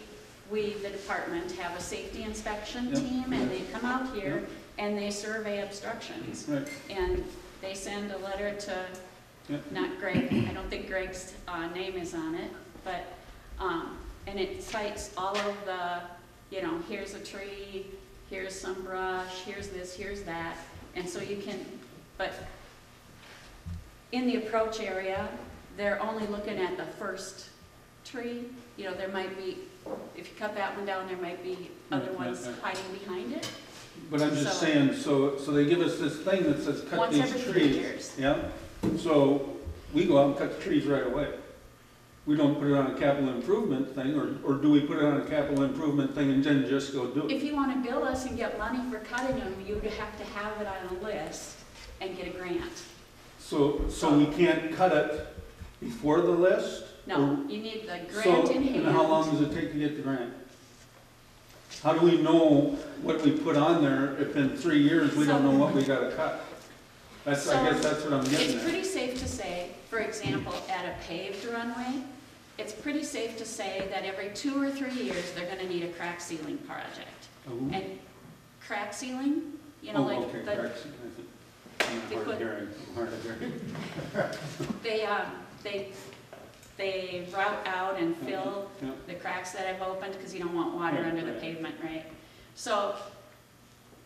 the department, have a safety inspection Yep. team, and they come out here and they survey obstructions. Right. And they send a letter to, Yep. not Greg, I don't think Greg's name is on it, but, and it cites all of the, you know, here's a tree, here's some brush, here's this, here's that. And so you can, but in the approach area, they're only looking at the first tree. You know, there might be, if you cut that one down, there might be other ones hiding behind it. But I'm just saying, so they give us this thing that says cut Once these every 3 trees. years. Yeah, so we go out and cut the trees right away. We don't put it on a capital improvement thing, or do we put it on a capital improvement thing and then just go do it? If you want to bill us and get money for cutting them, you have to have it on a list and get a grant. So we can't cut it before the list? No, you need the grant in hand. And how long does it take to get the grant? How do we know what we put on there if in 3 years we don't know what we gotta cut? I guess that's what I'm getting It's at. pretty safe to say, for example, at a paved runway, it's pretty safe to say that every 2 or 3 years, they're gonna need a crack sealing project. Ooh. And crack sealing, you know, like okay, the, crack sealing. they I'm put- hard of hearing. they route out and fill Yeah. the cracks that have opened, because you don't want water Right, under the right. pavement, right? So,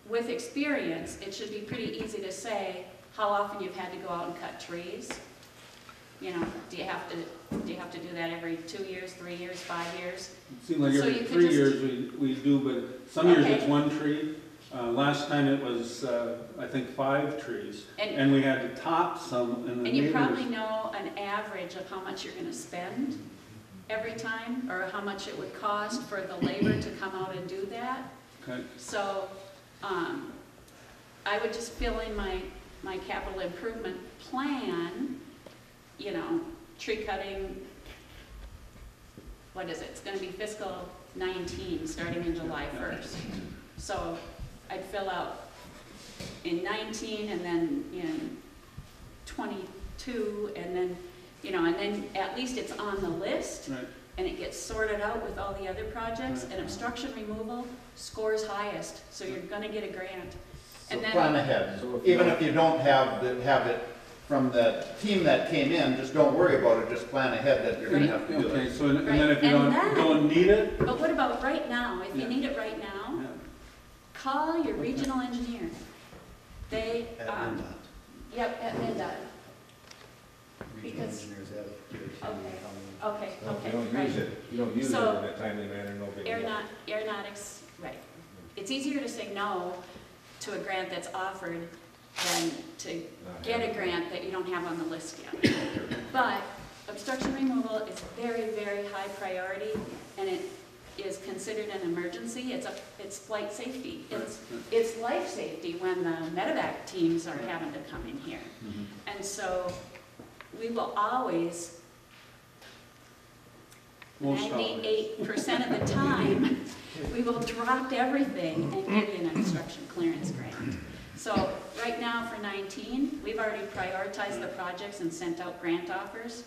with experience, it should be pretty easy to say how often you've had to go out and cut trees. You know, do you have to do that every 2 years, 3 years, 5 years? It seems like So every you could 3 just- years we do, but some years Okay. it's 1 tree. Last time it was, I think 5 trees. And- And we had to top some and the And you neighbors. probably know an average of how much you're gonna spend every time, or how much it would cost for the labor to come out and do that. Okay. So, I would just fill in my capital improvement plan, you know, tree cutting, what is it? It's gonna be fiscal 19, starting in July 1st. So I'd fill out in 19 and then in 22 and then, you know, and then at least it's on the list. Right. And it gets sorted out with all the other projects, and obstruction removal scores highest, so you're gonna get a grant. So And then, plan ahead, even if you don't have it from the team that came in, just don't worry about it, just plan ahead that you're gonna have to do it. Okay, so, and Right, then if you and then- don't need it, but what about right now? If you Yeah. need it right now, Yeah. call your regional engineer. They, At MnDOT. yep, at MnDOT. Regional Because- engineers have Okay, Well, if okay, you don't right. use it, you don't use it in So, a timely manner, no big deal. Aeronautics, right. It's easier to say no to a grant that's offered than to get a grant that you don't have on the list yet. But obstruction removal is very, very high priority, and it is considered an emergency. It's flight safety. It's life safety when the medevac teams are having to come in here. And so we will always, most always. 98% of the time, we will drop everything and give you an obstruction clearance grant. So right now for 19, we've already prioritized the projects and sent out grant offers.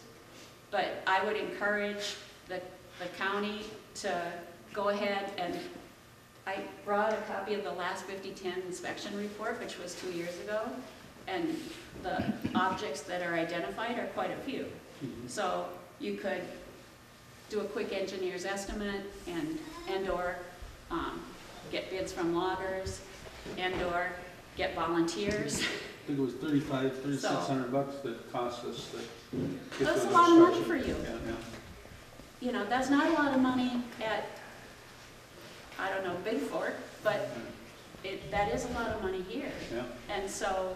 But I would encourage the county to go ahead and, I brought a copy of the last 5010 inspection report, which was 2 years ago. And the objects that are identified are quite a few. So you could do a quick engineer's estimate and/or get bids from loggers and/or get volunteers. I think it was $3,600 that cost us to get That's the a lot of money obstruction. for you. Yeah. You know, that's not a lot of money at, I don't know, Big Fork, but that is a lot of money here. Yeah. And so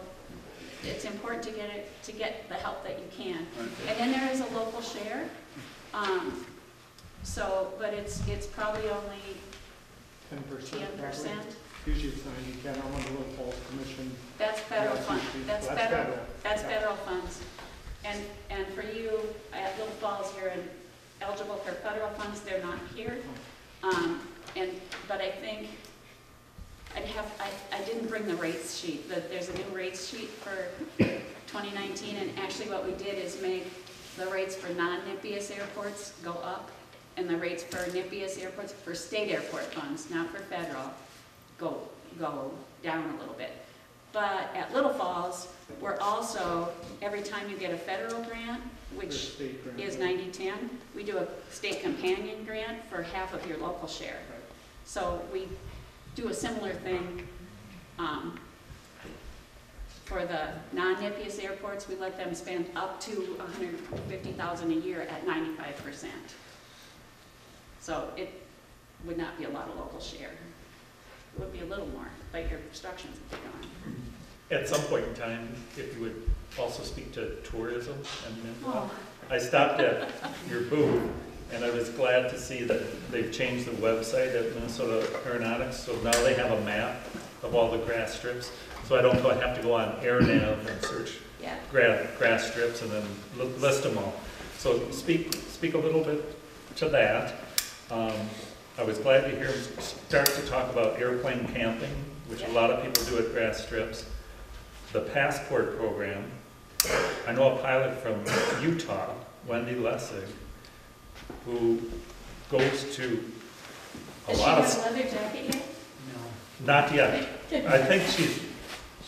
it's important to get the help that you can. Right. And then there is a local share. But it's probably only 10%. 10%. Usually it's 90, I'm on the Little Falls Commission. That's federal That's funds. usually- That's that's federal. federal. That's Yeah. federal funds. And for you at Little Falls, you're eligible for federal funds. They're not here. But I think I didn't bring the rates sheet. There's a new rates sheet for 2019, and actually what we did is make the rates for non-NIPIAS airports go up, and the rates for NIPIAS airports, for state airport funds, not for federal, go down a little bit. But at Little Falls, we're also, every time you get a federal grant, which is 90/10, we do a state companion grant for half of your local share. So we do a similar thing for the non-NIPIAS airports. We let them spend up to $150,000 a year at 95%. So it would not be a lot of local share. It would be a little more, but your obstructions would be gone. At some point in time, if you would also speak to tourism, and Oh. I stopped at your booth, and I was glad to see that they've changed the website at Minnesota Aeronautics, so now they have a map of all the grass strips, so I don't have to go on AirNav and search grass strips and then list them all. So speak a little bit to that. I was glad to hear him start to talk about airplane camping, which a lot of people do at grass strips. The passport program. I know a pilot from Utah, Wendy Lessig, who goes to a Does she lot of... have a leather jacket yet? Not yet. I think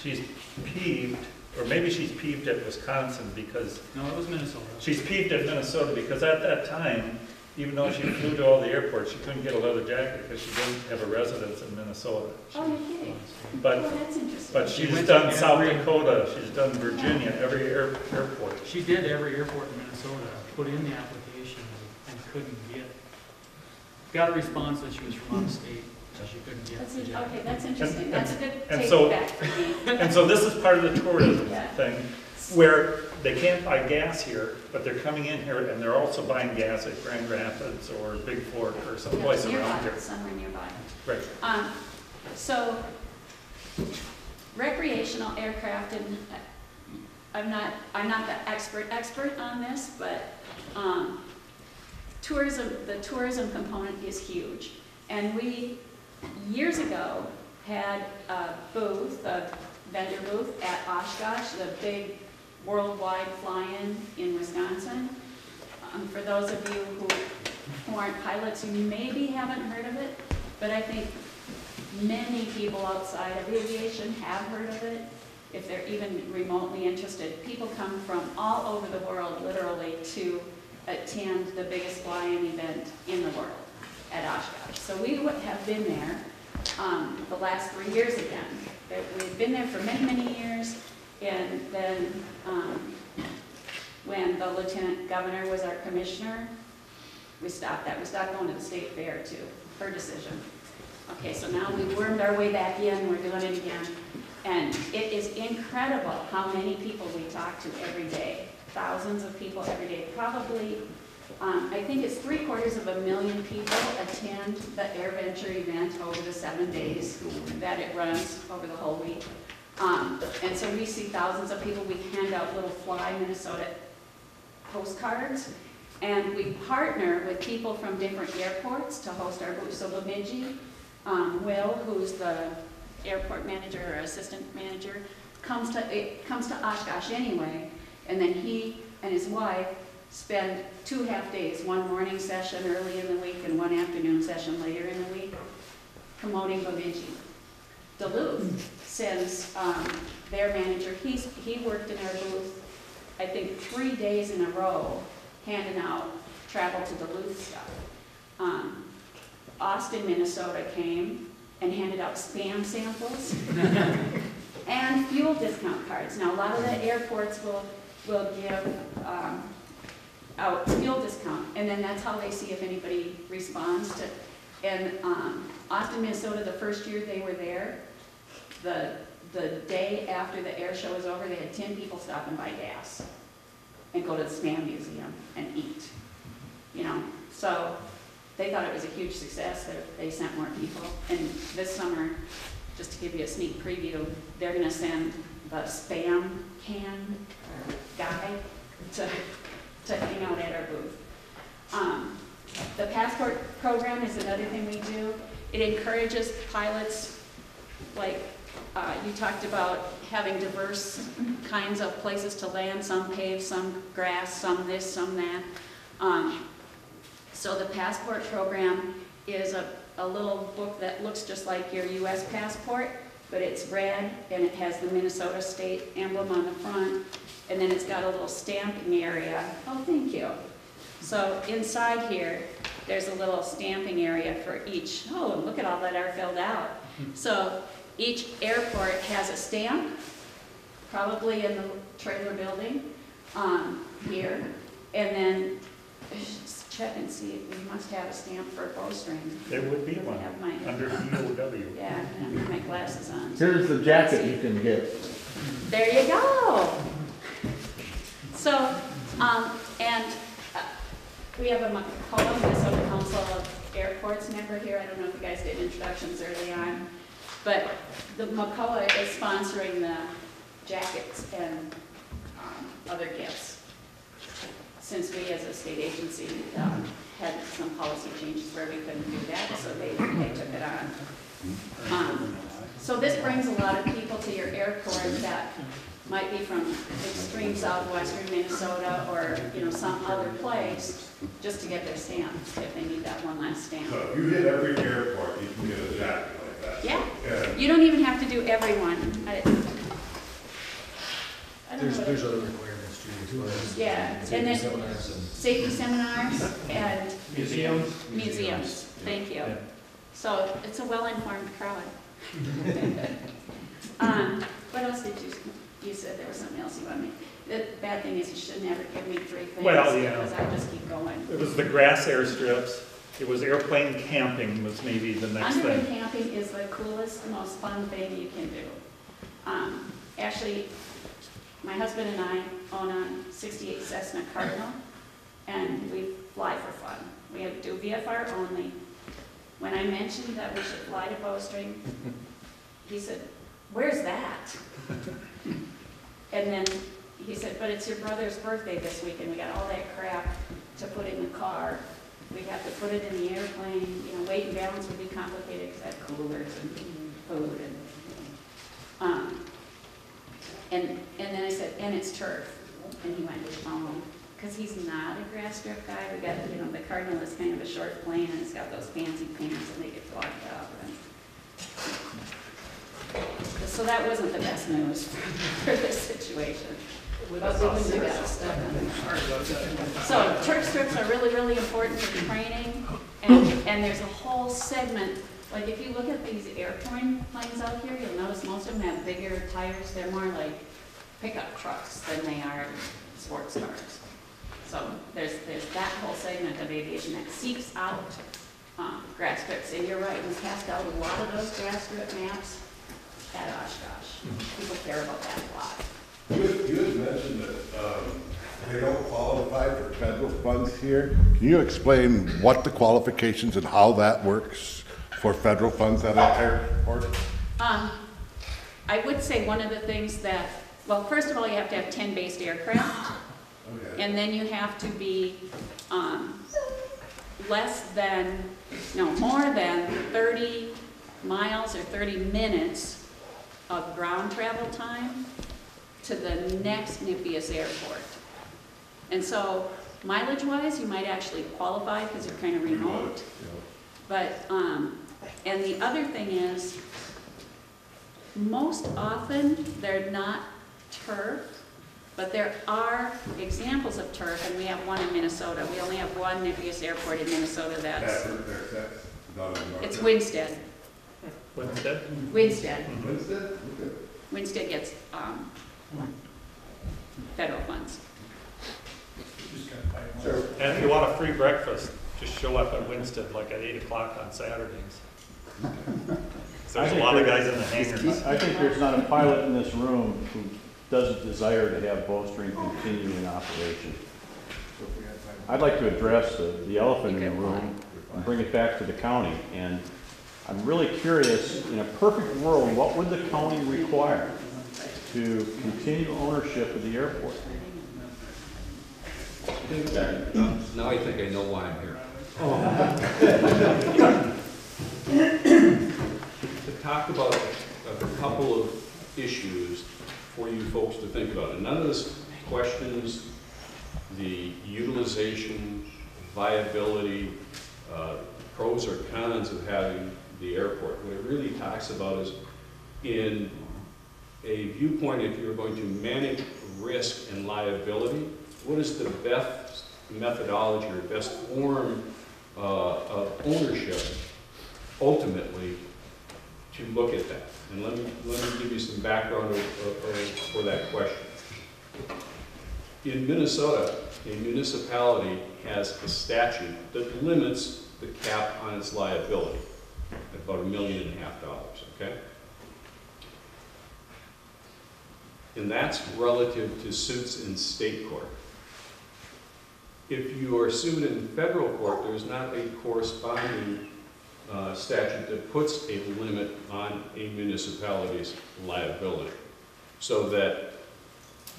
she's peeved, or maybe she's peeved at Wisconsin because... No, it was Minnesota. She's peeved at Minnesota because at that time, even though she flew to all the airports, she couldn't get a leather jacket because she didn't have a residence in Minnesota. Oh, you're kidding? But, Oh, that's interesting. but she's done South Dakota, she's done Virginia, every airport. She did every airport in Minnesota, put in the application and couldn't got a response that she was from out of state, so she couldn't get the job. Okay, that's interesting. That's a good And take so, back for me. and so this is part of the tourism Yeah. thing, where they can't buy gas here, but they're coming in here and they're also buying gas at Grand Rapids or Big Fork or someplace Yeah, around nearby, here. somewhere nearby. Right. So, recreational aircraft, and I'm not the expert on this, but the tourism component is huge. And we, years ago, had a booth, a vendor booth at Oshkosh, the big worldwide fly-in in Wisconsin. For those of you who aren't pilots, you maybe haven't heard of it, but I think many people outside of aviation have heard of it, if they're even remotely interested. People come from all over the world, literally, to attend the biggest fly-in event in the world at Oshkosh. So we have been there the last 3 years again. We've been there for many, many years, and then when the lieutenant governor was our commissioner, we stopped that. We stopped going to the state fair too, her decision. Okay, so now we wormed our way back in, we're doing it again. And it is incredible how many people we talk to every day. Thousands of people every day. Probably, I think it's 750,000 people attend the AirVenture event over the 7 days that it runs over the whole week. And so we see thousands of people. We hand out little Fly Minnesota postcards. And we partner with people from different airports to host our booth. So Bemidji, Will, who's the airport manager or assistant manager, comes to Oshkosh anyway, and then he and his wife spend 2 half days, one morning session early in the week and one afternoon session later in the week, promoting Bemidji. Duluth sends their manager, he worked in our booth, I think 3 days in a row, handing out travel to Duluth stuff. Austin, Minnesota came and handed out Spam samples and fuel discount cards. Now, a lot of the airports will give out fuel discount, and then that's how they see if anybody responds to. And Austin, Minnesota, the first year they were there, the day after the air show was over, they had 10 people stop and buy gas and go to the Spam Museum and eat. You know, so they thought it was a huge success that they sent more people. And this summer, just to give you a sneak preview, they're going to send the Spam can guy to hang out at our booth. The passport program is another thing we do. It encourages pilots, like you talked about having diverse kinds of places to land, some paved, some grass, some this, some that. So the passport program is a little book that looks just like your U.S. passport, but it's red and it has the Minnesota state emblem on the front, and then it's got a little stamping area. Oh, thank you. So inside here, there's a little stamping area for each. Oh, look at all that are filled out. So each airport has a stamp, probably in the trailer building here, and then check and see, we must have a stamp for Bowstring. There would be one, under EOW. Yeah, I have my glasses on. Here's the jacket you can get. There you go. So, we have a McCullough, Minnesota Council of Airports member here. I don't know if you guys did introductions early on, but the McCullough is sponsoring the jackets and other gifts. Since we as a state agency had some policy changes where we couldn't do that, so they took it on. So this brings a lot of people to your airport that might be from extreme southwestern Minnesota or some other place, just to get their stamps if they need that one last stamp. So if you hit every airport, you can get a jacket like that. Yeah, you don't even have to do every one. There's other requirements too, as well as yeah, and then safety seminars and museums. Thank you. Yeah. So it's a well-informed crowd. What else did you said there was something else you wanted me. The bad thing is you should never give me 3 things. Well, yeah. Because I just keep going. It was the grass airstrips. It was airplane camping was maybe the next Underwood thing. camping is the coolest, most fun thing you can do. Actually, my husband and I own a 68 Cessna Cardinal, and we fly for fun. We do VFR only. When I mentioned that we should fly to Bowstring, he said, "Where's that?" And then he said, "But it's your brother's birthday this week, and we got all that crap to put in the car we'd have to put it in the airplane, you know, weight and balance would be complicated because I have coolers and food and then I said, and it's turf. And he went, oh, because he's not a grass strip guy. We got, you know, the Cardinal is kind of a short plane and it's got those fancy pants and they get blocked up. And so that wasn't the best news for this situation. But we wouldn't have got stuck on it. So turf strips are really, really important for training. And there's a whole segment. Like if you look at these airplane planes out here, you'll notice most of them have bigger tires. They're more like pickup trucks than they are sports cars. So there's that whole segment of aviation that seeks out grass strips. And you're right, we passed out a lot of those grass strip maps at Oshkosh. People care about that a lot. You had mentioned that they don't qualify for federal funds here. Can you explain what the qualifications and how that works for federal funds at an airport? I would say one of the things that, well, first of all, you have to have 10 based aircraft. Okay. And then you have to be more than 30 miles or 30 minutes of ground travel time to the next NIPIAS airport. And so mileage-wise, you might actually qualify because you're kind of remote. But, and the other thing is, most often they're not turf, but there are examples of turf, and we have one in Minnesota. We only have one NIPIAS airport in Minnesota that's it's Winstead. Winstead? Winstead. Winstead? Okay. Winstead gets federal funds. And if you want a free breakfast, just show up at Winstead like at 8 o'clock on Saturdays. There's a lot of guys in the hangars. I think there's not a pilot in this room who doesn't desire to have Bowstring continue in operation. I'd like to address the elephant in the room and bring it back to the county. And I'm really curious, in a perfect world, what would the county require to continue ownership of the airport? Now I think I know why I'm here. To talk about a couple of issues for you folks to think about. And none of this questions the utilization, viability, pros or cons of having the airport. What it really talks about is in a viewpoint, if you're going to manage risk and liability, what is the best methodology or best form of ownership ultimately to look at that? And let me give you some background for that question. In Minnesota, a municipality has a statute that limits the cap on its liability at about $1.5 million, okay? And that's relative to suits in state court. If you are sued in federal court, there's not a corresponding statute that puts a limit on a municipality's liability. So that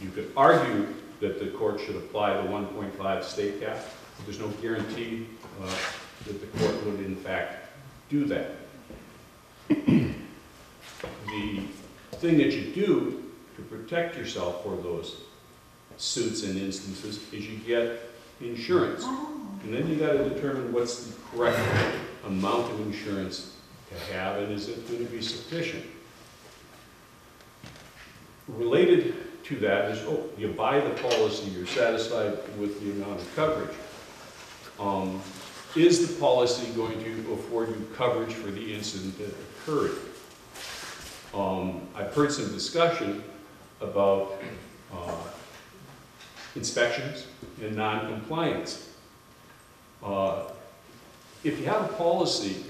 you could argue that the court should apply the 1.5 state cap, but there's no guarantee that the court would in fact do that. The thing that you do to protect yourself for those suits and instances is you get insurance. And then you got to determine what's the correct amount of insurance to have, and is it going to be sufficient? Related to that is, you buy the policy, you're satisfied with the amount of coverage. Is the policy going to afford you coverage for the incident that occurred? I've heard some discussion about inspections and non-compliance. If you have a policy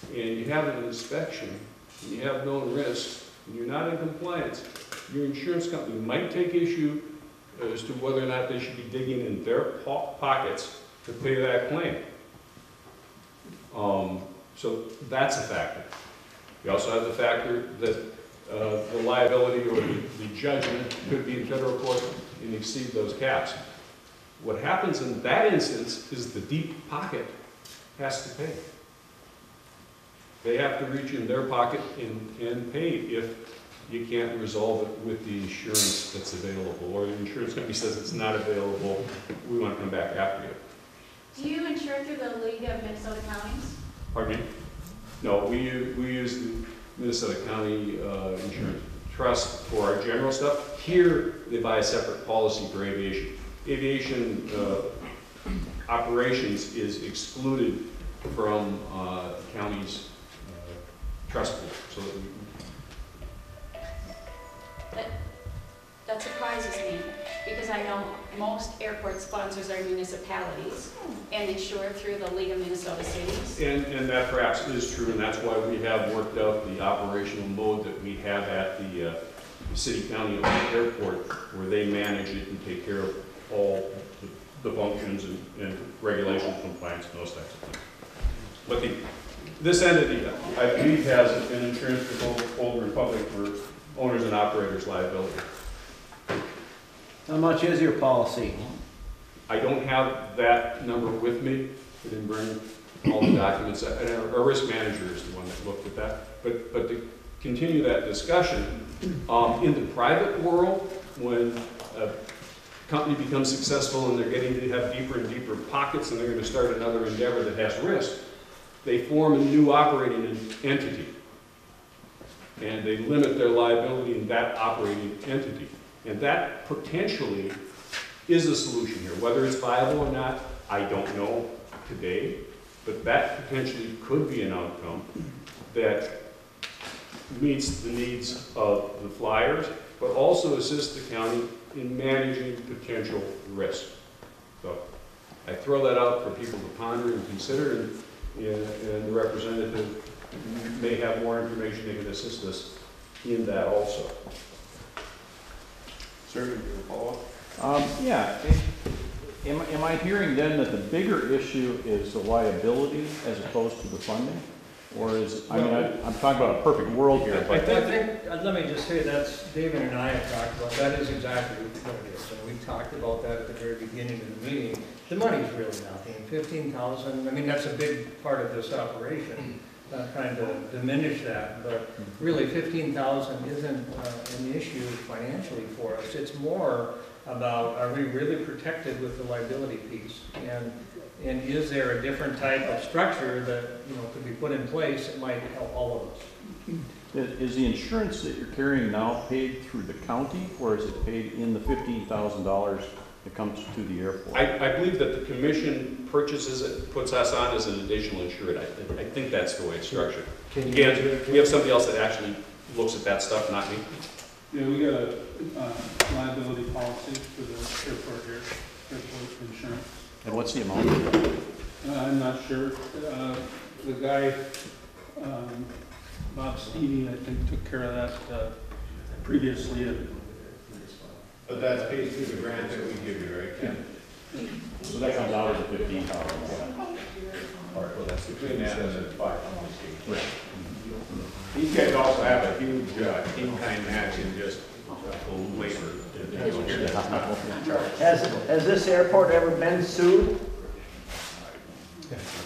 and you have an inspection and you have known risks and you're not in compliance, your insurance company might take issue as to whether or not they should be digging in their pockets to pay that claim. So that's a factor. You also have the factor that the liability or the judgment could be in federal court and exceed those caps. What happens in that instance is the deep pocket has to pay. They have to reach in their pocket and pay if you can't resolve it with the insurance that's available, or the insurance company says it's not available, we want to come back after you. Do you insure through the League of Minnesota Counties? Pardon me? No, we use the Minnesota County Insurance Trust for our general stuff. Here, they buy a separate policy for aviation. Aviation operations is excluded from the county's trust pool. So That surprises me, because I know most airport sponsors are municipalities and insure through the League of Minnesota Cities. and that perhaps is true, and that's why we have worked out the operational mode that we have at the city-county airport, where they manage it and take care of all the functions and regulation compliance and those types of things. But this entity, I believe, has an insurance for Old Republic for owners and operators liability. How much is your policy? I don't have that number with me. I didn't bring all the documents. And our risk manager is the one that looked at that. But to continue that discussion, in the private world, when a company becomes successful and they're getting to have deeper and deeper pockets and they're going to start another endeavor that has risk, they form a new operating entity. And they limit their liability in that operating entity. And that potentially is a solution here. Whether it's viable or not, I don't know today, but that potentially could be an outcome that meets the needs of the flyers, but also assists the county in managing potential risk. So I throw that out for people to ponder and consider, and the representative may have more information that can assist us in that also. Sir, you follow up? Yeah. Am I hearing then that the bigger issue is the liability as opposed to the funding? Or is, I mean, I'm talking about a perfect world here, but. I think, let me just say, that's, David and I have talked about, that is exactly what it is. And we talked about that at the very beginning of the meeting. The money's really nothing, 15,000, I mean, that's a big part of this operation. Not trying to diminish that, but really 15,000 isn't an issue financially for us. It's more about, are we really protected with the liability piece? And is there a different type of structure that, you know, could be put in place that might help all of us? Is the insurance that you're carrying now paid through the county, or is it paid in the $15,000 that comes to the airport? I believe that the commission purchases it, puts us on as an additional insured. I think that's the way it's structured. Again, we have somebody else that actually looks at that stuff, not me. Yeah, we got a liability policy for the airport here, airport insurance. And what's the amount? I'm not sure. The guy, Bob Stevie, I think, took care of that previously. But that's paid through the grant that we give you, right, Ken? Yeah. So that comes out of the 15,000. All right, well, that's between that and the 5. Right. These guys also have a huge in-kind match in just labor. Has this airport ever been sued?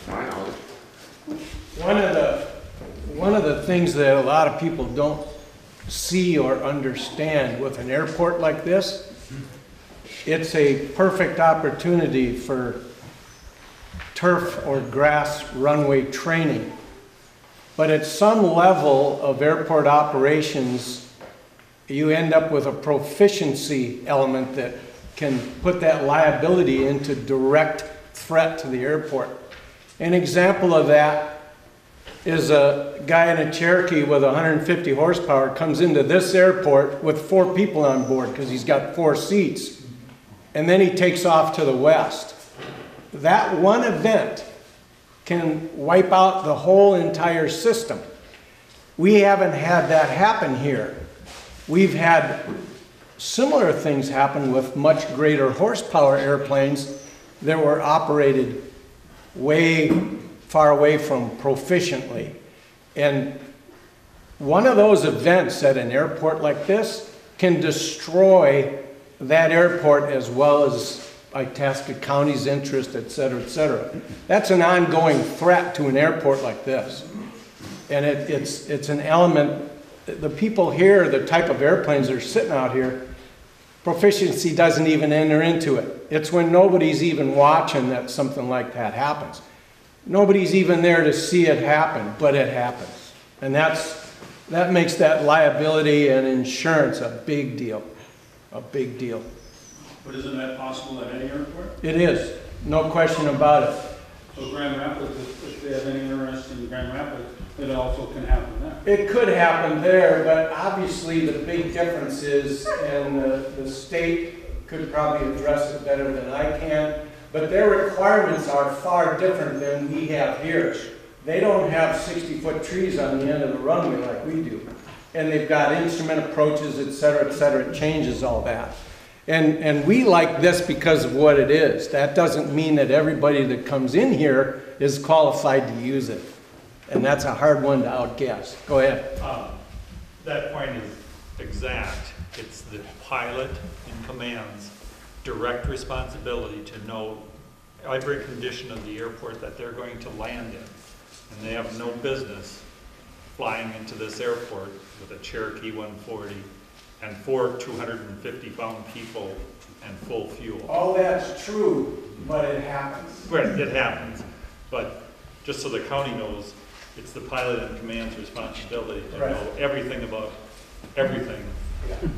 My knowledge. One of the things that a lot of people don't see or understand with an airport like this, it's a perfect opportunity for turf or grass runway training. But at some level of airport operations, you end up with a proficiency element that can put that liability into direct threat to the airport. An example of that is a guy in a Cherokee with 150 horsepower comes into this airport with 4 people on board because he's got 4 seats. And then he takes off to the west. That one event can wipe out the whole entire system. We haven't had that happen here. We've had similar things happen with much greater horsepower airplanes that were operated way far away from proficiently. And one of those events at an airport like this can destroy that airport as well as Itasca County's interest, et cetera, et cetera. That's an ongoing threat to an airport like this. And it's an element, the people here, the type of airplanes that are sitting out here, proficiency doesn't even enter into it. It's when nobody's even watching that something like that happens. Nobody's even there to see it happen, but it happens. And that makes that liability and insurance a big deal, a big deal. But isn't that possible at any airport? It is, no question about it. So Grand Rapids, if they have any interest in Grand Rapids, it also can happen there. It could happen there, but obviously the big difference is, and the state could probably address it better than I can, but their requirements are far different than we have here. They don't have 60-foot trees on the end of the runway like we do. And they've got instrument approaches, et cetera, et cetera. It changes all that. And we like this because of what it is. That doesn't mean that everybody that comes in here is qualified to use it. And that's a hard one to outguess. Go ahead. That point is exact. It's the pilot and command's direct responsibility to know every condition of the airport that they're going to land in. And they have no business flying into this airport with a Cherokee 140 and 4 250-pound people and full fuel. All that's true, but it happens. Right, it happens. But just so the county knows, it's the pilot and command's responsibility to know everything about everything,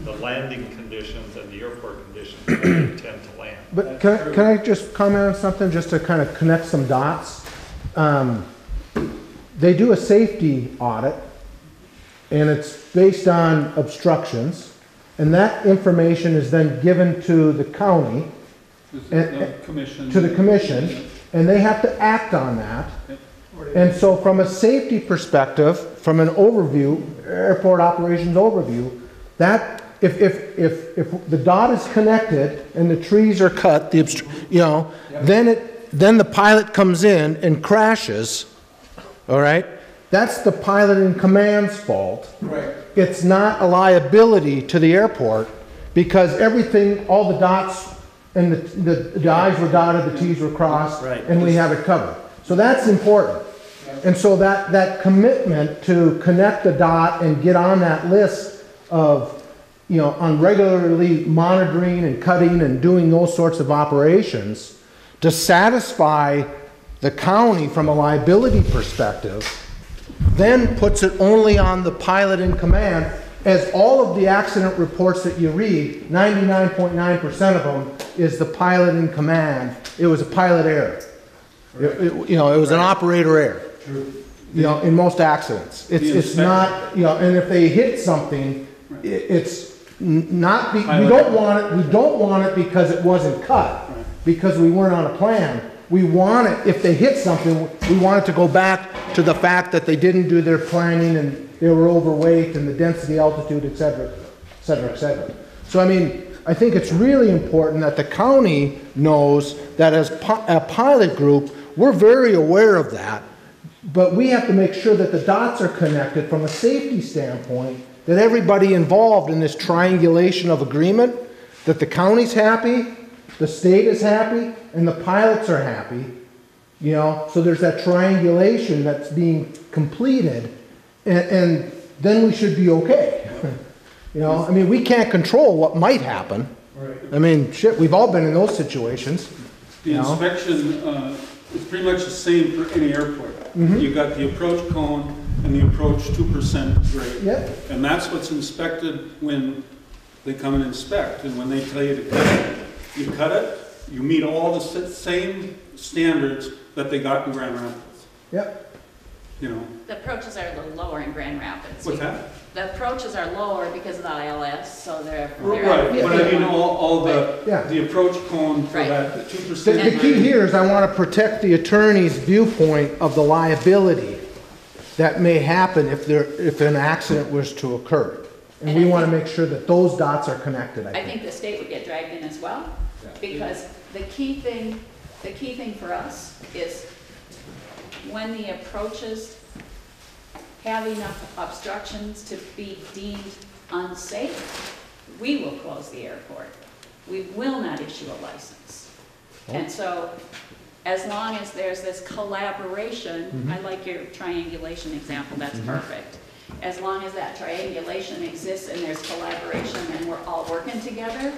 the landing conditions and the airport conditions that they intend to land. But can I just comment on something just to kind of connect some dots? They do a safety audit, and it's based on obstructions, and that information is then given to the county, to the commission, and they have to act on that. And so from a safety perspective, from an overview, airport operations overview, that if the dot is connected and the trees are cut, then the pilot comes in and crashes. All right? That's the pilot in command's fault. Right. It's not a liability to the airport because everything, all the dots and the I's were dotted, the T's were crossed, and we have it covered. So that's important. And so that commitment to connect the dot and get on that list of, on regularly monitoring and cutting and doing those sorts of operations to satisfy the county from a liability perspective, then puts it only on the pilot in command, as all of the accident reports that you read, 99.9% of them is the pilot in command. It was a pilot error. It was an operator error. In most accidents. It's not, and if they hit something, it's not, we don't want it because it wasn't cut, because we weren't on a plan. We want it, if they hit something, we want it to go back to the fact that they didn't do their planning and they were overweight and the density, altitude, et cetera, et cetera, et cetera. So, I think it's really important that the county knows that as a pilot group, we're very aware of that, but we have to make sure that the dots are connected from a safety standpoint, that everybody involved in this triangulation of agreement, that the county's happy, the state is happy, and the pilots are happy, so there's that triangulation that's being completed, and then we should be okay. We can't control what might happen. Right. We've all been in those situations. The inspection is pretty much the same for any airport. You've got the approach cone and the approach 2% grade. Yep. And that's what's inspected when they come and inspect. And when they tell you to cut it, you cut it, you meet all the same standards that they got in Grand Rapids. Yep. The approaches are a little lower in Grand Rapids. What's that? The approaches are lower because of the ILS, so they're right. But all the approach cone for that 2%. The key here is I want to protect the attorney's viewpoint of the liability that may happen if an accident was to occur, and we want to make sure that those dots are connected. I think the state would get dragged in as well, because the key thing for us is when the approaches have enough obstructions to be deemed unsafe, we will close the airport. We will not issue a license. And so, as long as there's this collaboration, Mhm. I like your triangulation example, that's perfect. As long as that triangulation exists and there's collaboration and we're all working together,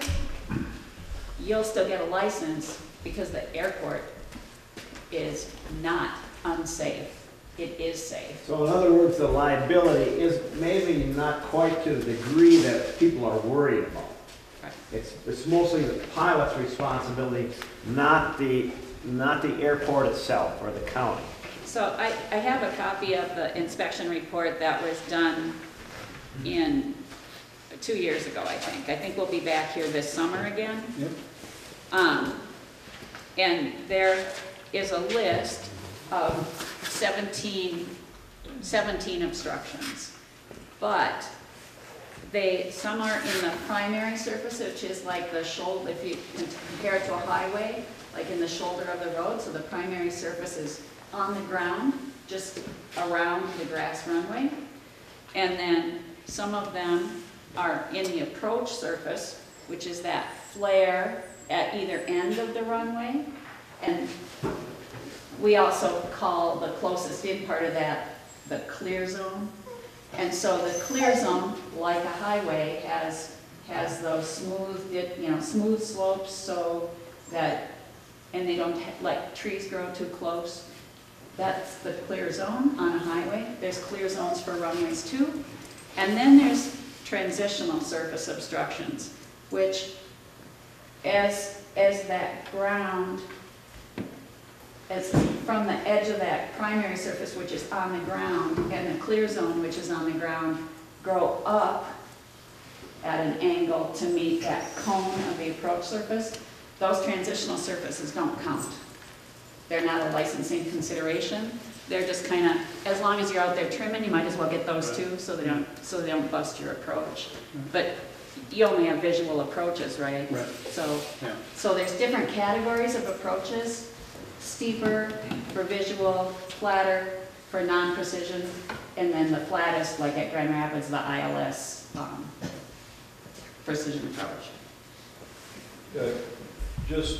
you'll still get a license because the airport is not unsafe. It is safe. So in other words, the liability is maybe not quite to the degree that people are worried about. It's mostly the pilot's responsibility, not the airport itself or the county. So I have a copy of the inspection report that was done in 2 years ago, I think. I think we'll be back here this summer again. Yep. And there is a list of 17 obstructions. But some are in the primary surface, which is like the shoulder, if you compare it to a highway, like in the shoulder of the road. So the primary surface is on the ground, just around the grass runway. And then some of them are in the approach surface, which is that flare at either end of the runway. And we also call the closest in part of that the clear zone. And so the clear zone, like a highway, has those smooth slopes so that, and they don't let trees grow too close. That's the clear zone on a highway. There's clear zones for runways too. And then there's transitional surface obstructions, which as that ground, as from the edge of that primary surface, which is on the ground, and the clear zone, which is on the ground, grow up at an angle to meet that cone of the approach surface, those transitional surfaces don't count. They're not a licensing consideration. They're just kind of, as long as you're out there trimming, you might as well get those too, so they don't bust your approach. But you only have visual approaches, right? Right. So there's different categories of approaches. Steeper for visual, flatter for non-precision, and then the flattest, like at Grand Rapids, the ILS precision approach. Just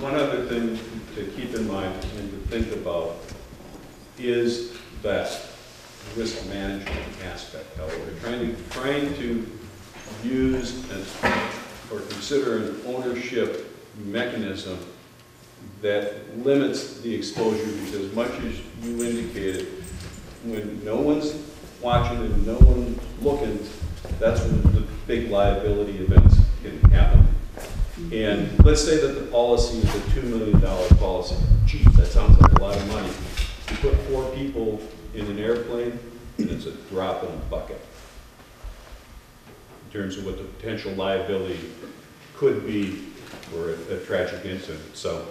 one other thing to keep in mind and to think about is that risk management aspect. How we're trying to use or consider an ownership mechanism that limits the exposure, because much as you indicated, when no one's watching and no one's looking, that's when the big liability events can happen. And let's say that the policy is a $2 million policy. Geez, that sounds like a lot of money. You put 4 people in an airplane, and it's a drop in the bucket in terms of what the potential liability could be for a tragic incident. So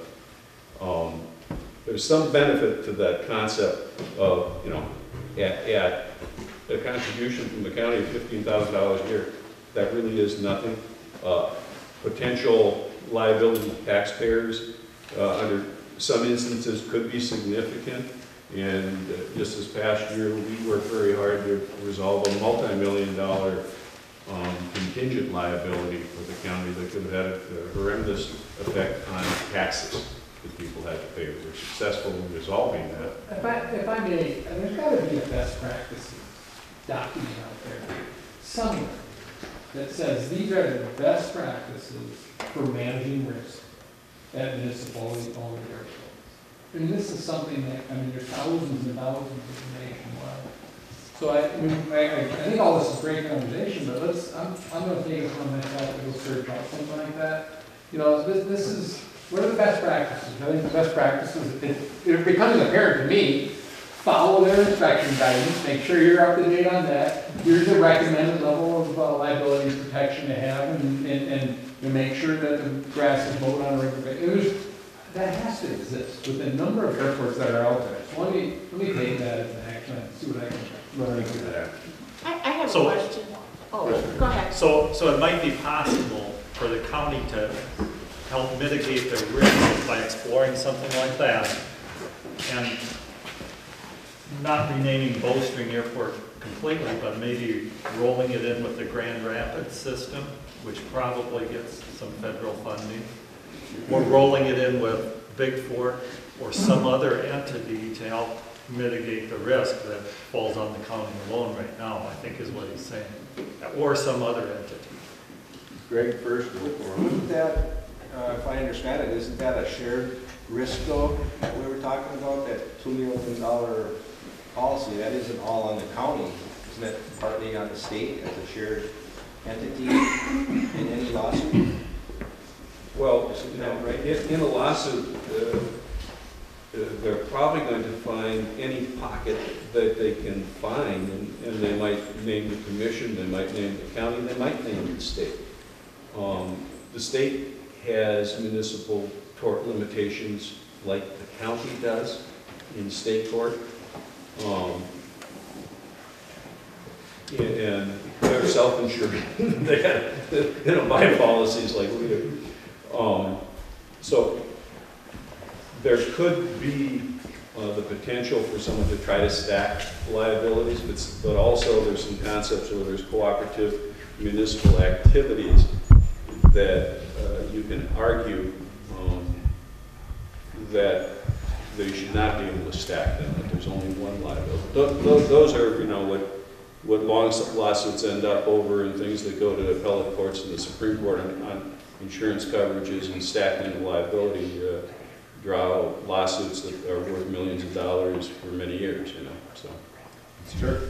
there's some benefit to that concept of, at a contribution from the county of $15,000 a year, that really is nothing. Potential liability to taxpayers under some instances could be significant. And just this past year, we worked very hard to resolve a multi-million-dollar contingent liability for the county that could have had a horrendous effect on taxes that people had to pay. We were successful in resolving that. If I may, there's got to be a best practices document out there somewhere that says these are the best practices for managing risk at municipally owned airports. And this is something that, there's thousands and thousands of nationwide. So I think all this is great conversation, but I'm going to take it from myself to go search out something like that. This is, what are the best practices? I think the best practices, it becomes apparent to me, follow their inspection guidance, make sure you're up to date on that. Here's the recommended level of liability protection to have, and make sure that the grass is mowed on a regular basis. That has to exist with the number of airports that are out there. So let me take that as an action and see what I can learn through that. I have a question. Oh, go ahead. So it might be possible for the county to help mitigate the risk by exploring something like that, and not renaming Bowstring Airport completely, but maybe rolling it in with the Grand Rapids system, which probably gets some federal funding. we're rolling it in with Big Four or some other entity to help mitigate the risk that falls on the county alone right now, I think is what he's saying, or some other entity. Greg first. Wouldn't that, if I understand it, isn't that a shared risk though, that we were talking about, that $2 million policy? That isn't all on the county, isn't it partly on the state as a shared entity in any lawsuit? Well, isn't that right? in a lawsuit, they're probably going to find any pocket that they can find, and they might name the commission, they might name the county, they might name the state. The state has municipal tort limitations like the county does in state court. And they're self-insured. They don't buy policies like we do. So there could be the potential for someone to try to stack liabilities, but also there's some concepts where there's cooperative municipal activities that you can argue that they should not be able to stack them, that there's only one liability. Those are, what long lawsuits end up over, and things that go to appellate courts and the Supreme Court on insurance coverages and stacking of liability draw lawsuits that are worth millions of dollars for many years, so. Sure.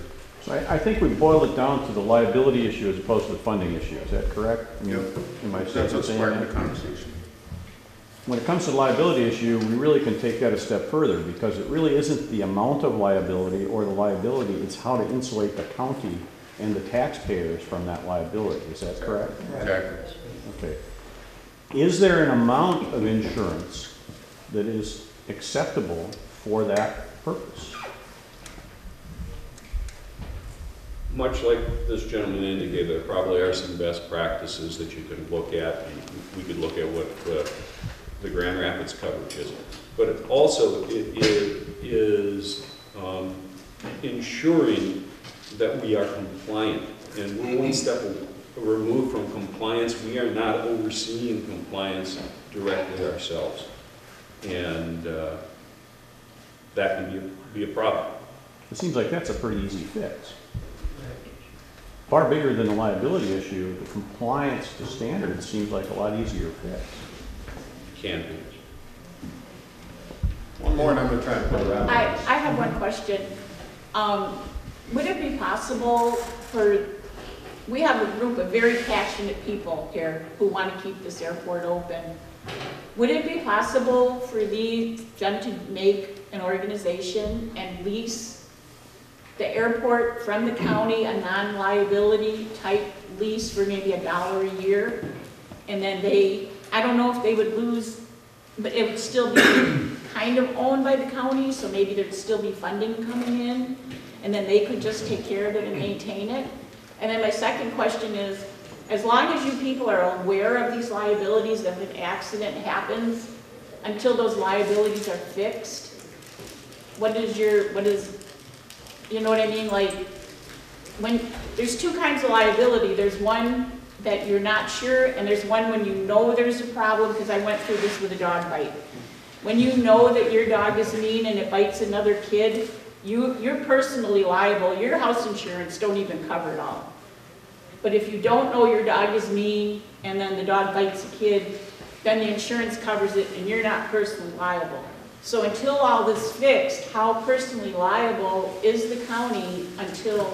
So I think we boiled it down to the liability issue as opposed to the funding issue. Is that correct? Yep. That's what's sparking the conversation. When it comes to the liability issue, we really can take that a step further, because it really isn't the amount of liability or the liability, it's how to insulate the county and the taxpayers from that liability. Is that correct? Exactly. Okay. Is there an amount of insurance that is acceptable for that purpose? Much like this gentleman indicated, there probably are some best practices that you can look at. We could look at what the Grand Rapids coverage is. But it also it is ensuring that we are compliant. And we're one step removed from compliance. We are not overseeing compliance directly ourselves. And that can be a problem. It seems like that's a pretty easy fix. Far bigger than the liability issue, the compliance to standards seems like a lot easier fix. Can be. One more and I'm going to try to put it around. I have one question. Would it be possible we have a group of very passionate people here who want to keep this airport open. Would it be possible for them to make an organization and lease the airport from the county, a non-liability type lease for maybe $1 a year? And then I don't know if they would lose, but it would still be kind of owned by the county, so maybe there'd still be funding coming in, and then they could just take care of it and maintain it. And then my second question is, as long as you people are aware of these liabilities, if an accident happens, until those liabilities are fixed, you know what I mean? Like, when there's two kinds of liability. There's one that you're not sure, and there's one when you know there's a problem, because I went through this with a dog bite. When you know that your dog is mean and it bites another kid, you're personally liable. Your house insurance don't even cover it all. But if you don't know your dog is mean and then the dog bites a kid, then the insurance covers it and you're not personally liable. So until all this is fixed, how personally liable is the county until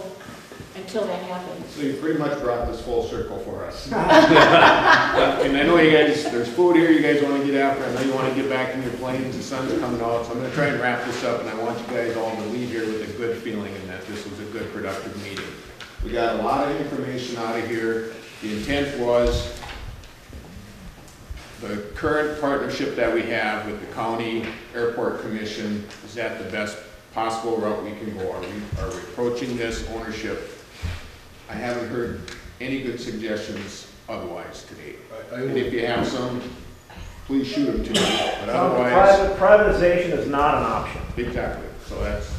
that happens? So you pretty much brought this full circle for us. And I know you guys, there's food here you guys want to get after. I know you want to get back in your planes. The sun's coming out. So I'm going to try and wrap this up, and I want you guys all to leave here with a good feeling and that this was a good, productive meeting. We got a lot of information out of here. The intent was the current partnership that we have with the County Airport Commission, is that the best possible route we can go? Are we approaching this ownership? I haven't heard any good suggestions otherwise today. And if you have some, please shoot them to me. But otherwise, privatization is not an option. Exactly. So that's,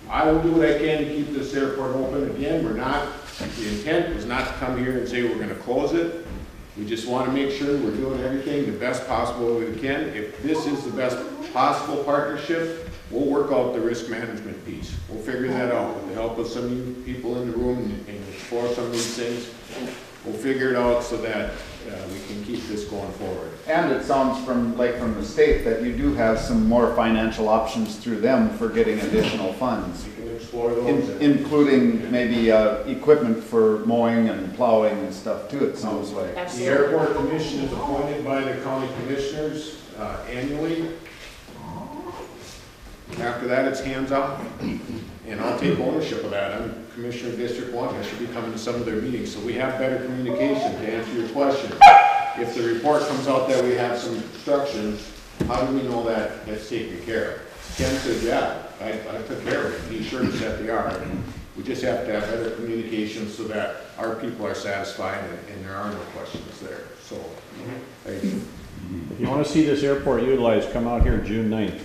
I will do what I can to keep this airport open. Again, the intent was not to come here and say we're going to close it. We just want to make sure we're doing everything the best possible we can. If this is the best possible partnership, we'll work out the risk management piece. We'll figure that out with the help of some of you people in the room and explore some of these things. We'll figure it out so that we can keep this going forward. And it sounds from the state that you do have some more financial options through them for getting additional funds. You can explore those. Including maybe equipment for mowing and plowing and stuff too, it sounds like. The airport commission is appointed by the county commissioners annually. After that, it's hands off. And I'll take ownership of that. I'm Commissioner of District 1. I should be coming to some of their meetings. So we have better communication to answer your question. If the report comes out that we have some obstructions, how do we know that it's taken care of? Ken said, yeah, I took care of it. He sure said they are. We just have to have better communication so that our people are satisfied and there are no questions there. So, thank you. If you want to see this airport utilized, come out here June 9th.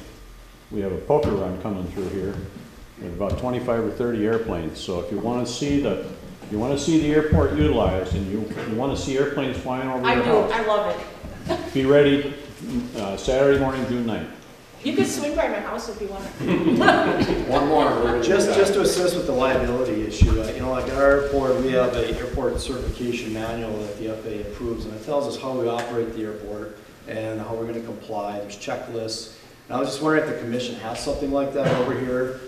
We have a poker run coming through here with about 25 or 30 airplanes. So if you want to see the airport utilized and you want to see airplanes flying over your house, I love it. be ready Saturday morning, June 9th. You can swing by my house if you want. One more. Just to assist with the liability issue, you know, like at our airport, we have an airport certification manual that the FAA approves, and it tells us how we operate the airport and how we're going to comply. There's checklists. And I was just wondering if the commission has something like that over here.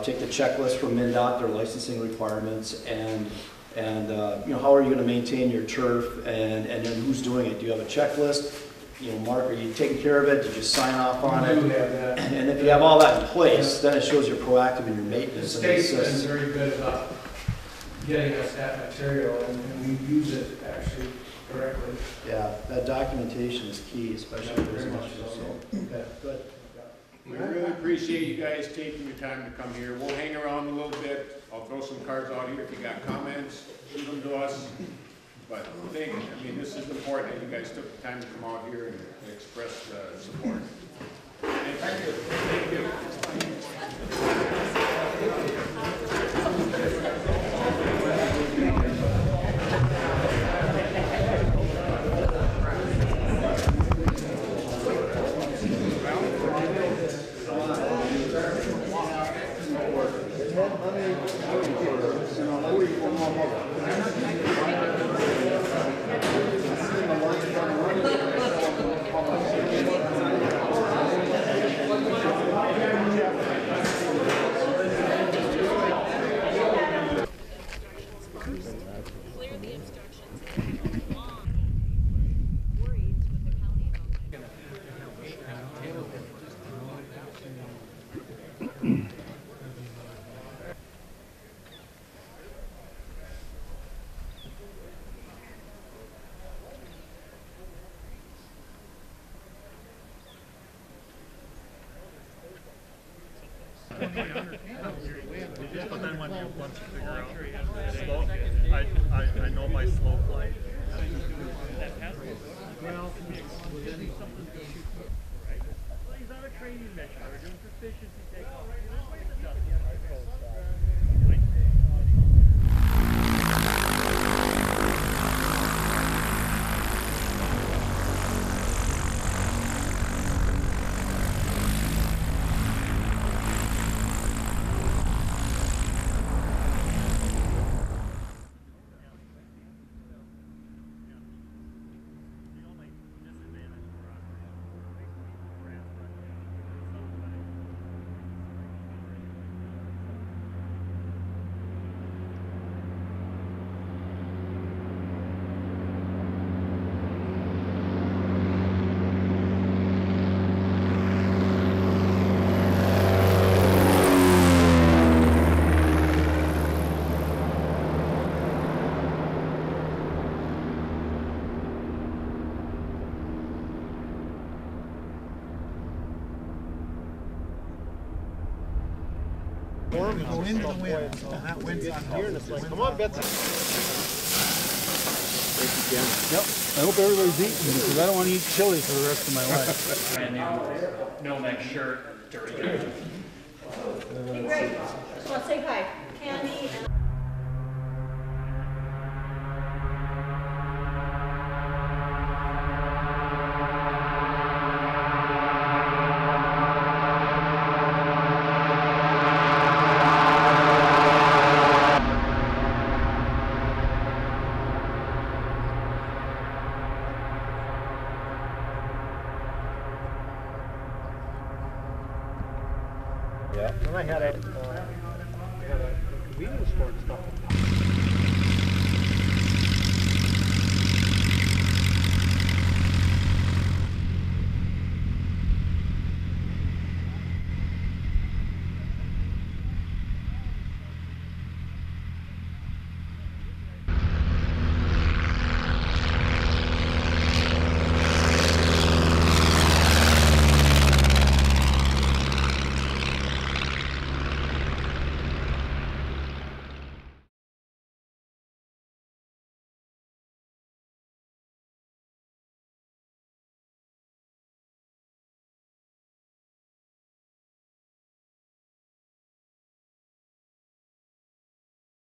Take the checklist from MnDOT, their licensing requirements, and you know, how are you going to maintain your turf, and then who's doing it? Do you have a checklist? You know, Mark, are you taking care of it? Did you sign off on it? And if you have all that in place, then it shows you're proactive in your maintenance. The state's been very good about getting us that material, and we use it actually correctly. Yeah, that documentation is key, especially for this much. Okay, good. We really appreciate you guys taking your time to come here. We'll hang around a little bit. I'll throw some cards out here. If you got comments, leave them to us. But I mean, this is important that you guys took the time to come out here and express support. Thank you. Thank you. But then once you figure out slow, I know my slow flight. Well, he's on a training mission. We're doing proficiency takeoff. Go into the wind, so that wind's on here, and it's like, come on, Betsy. Yep, I hope everybody's eating, because I don't want to eat chili for the rest of my life. Brand new no-neck shirt, dirty. Hey, Greg, well, say hi. Candy and And I had a convenience store and stuff.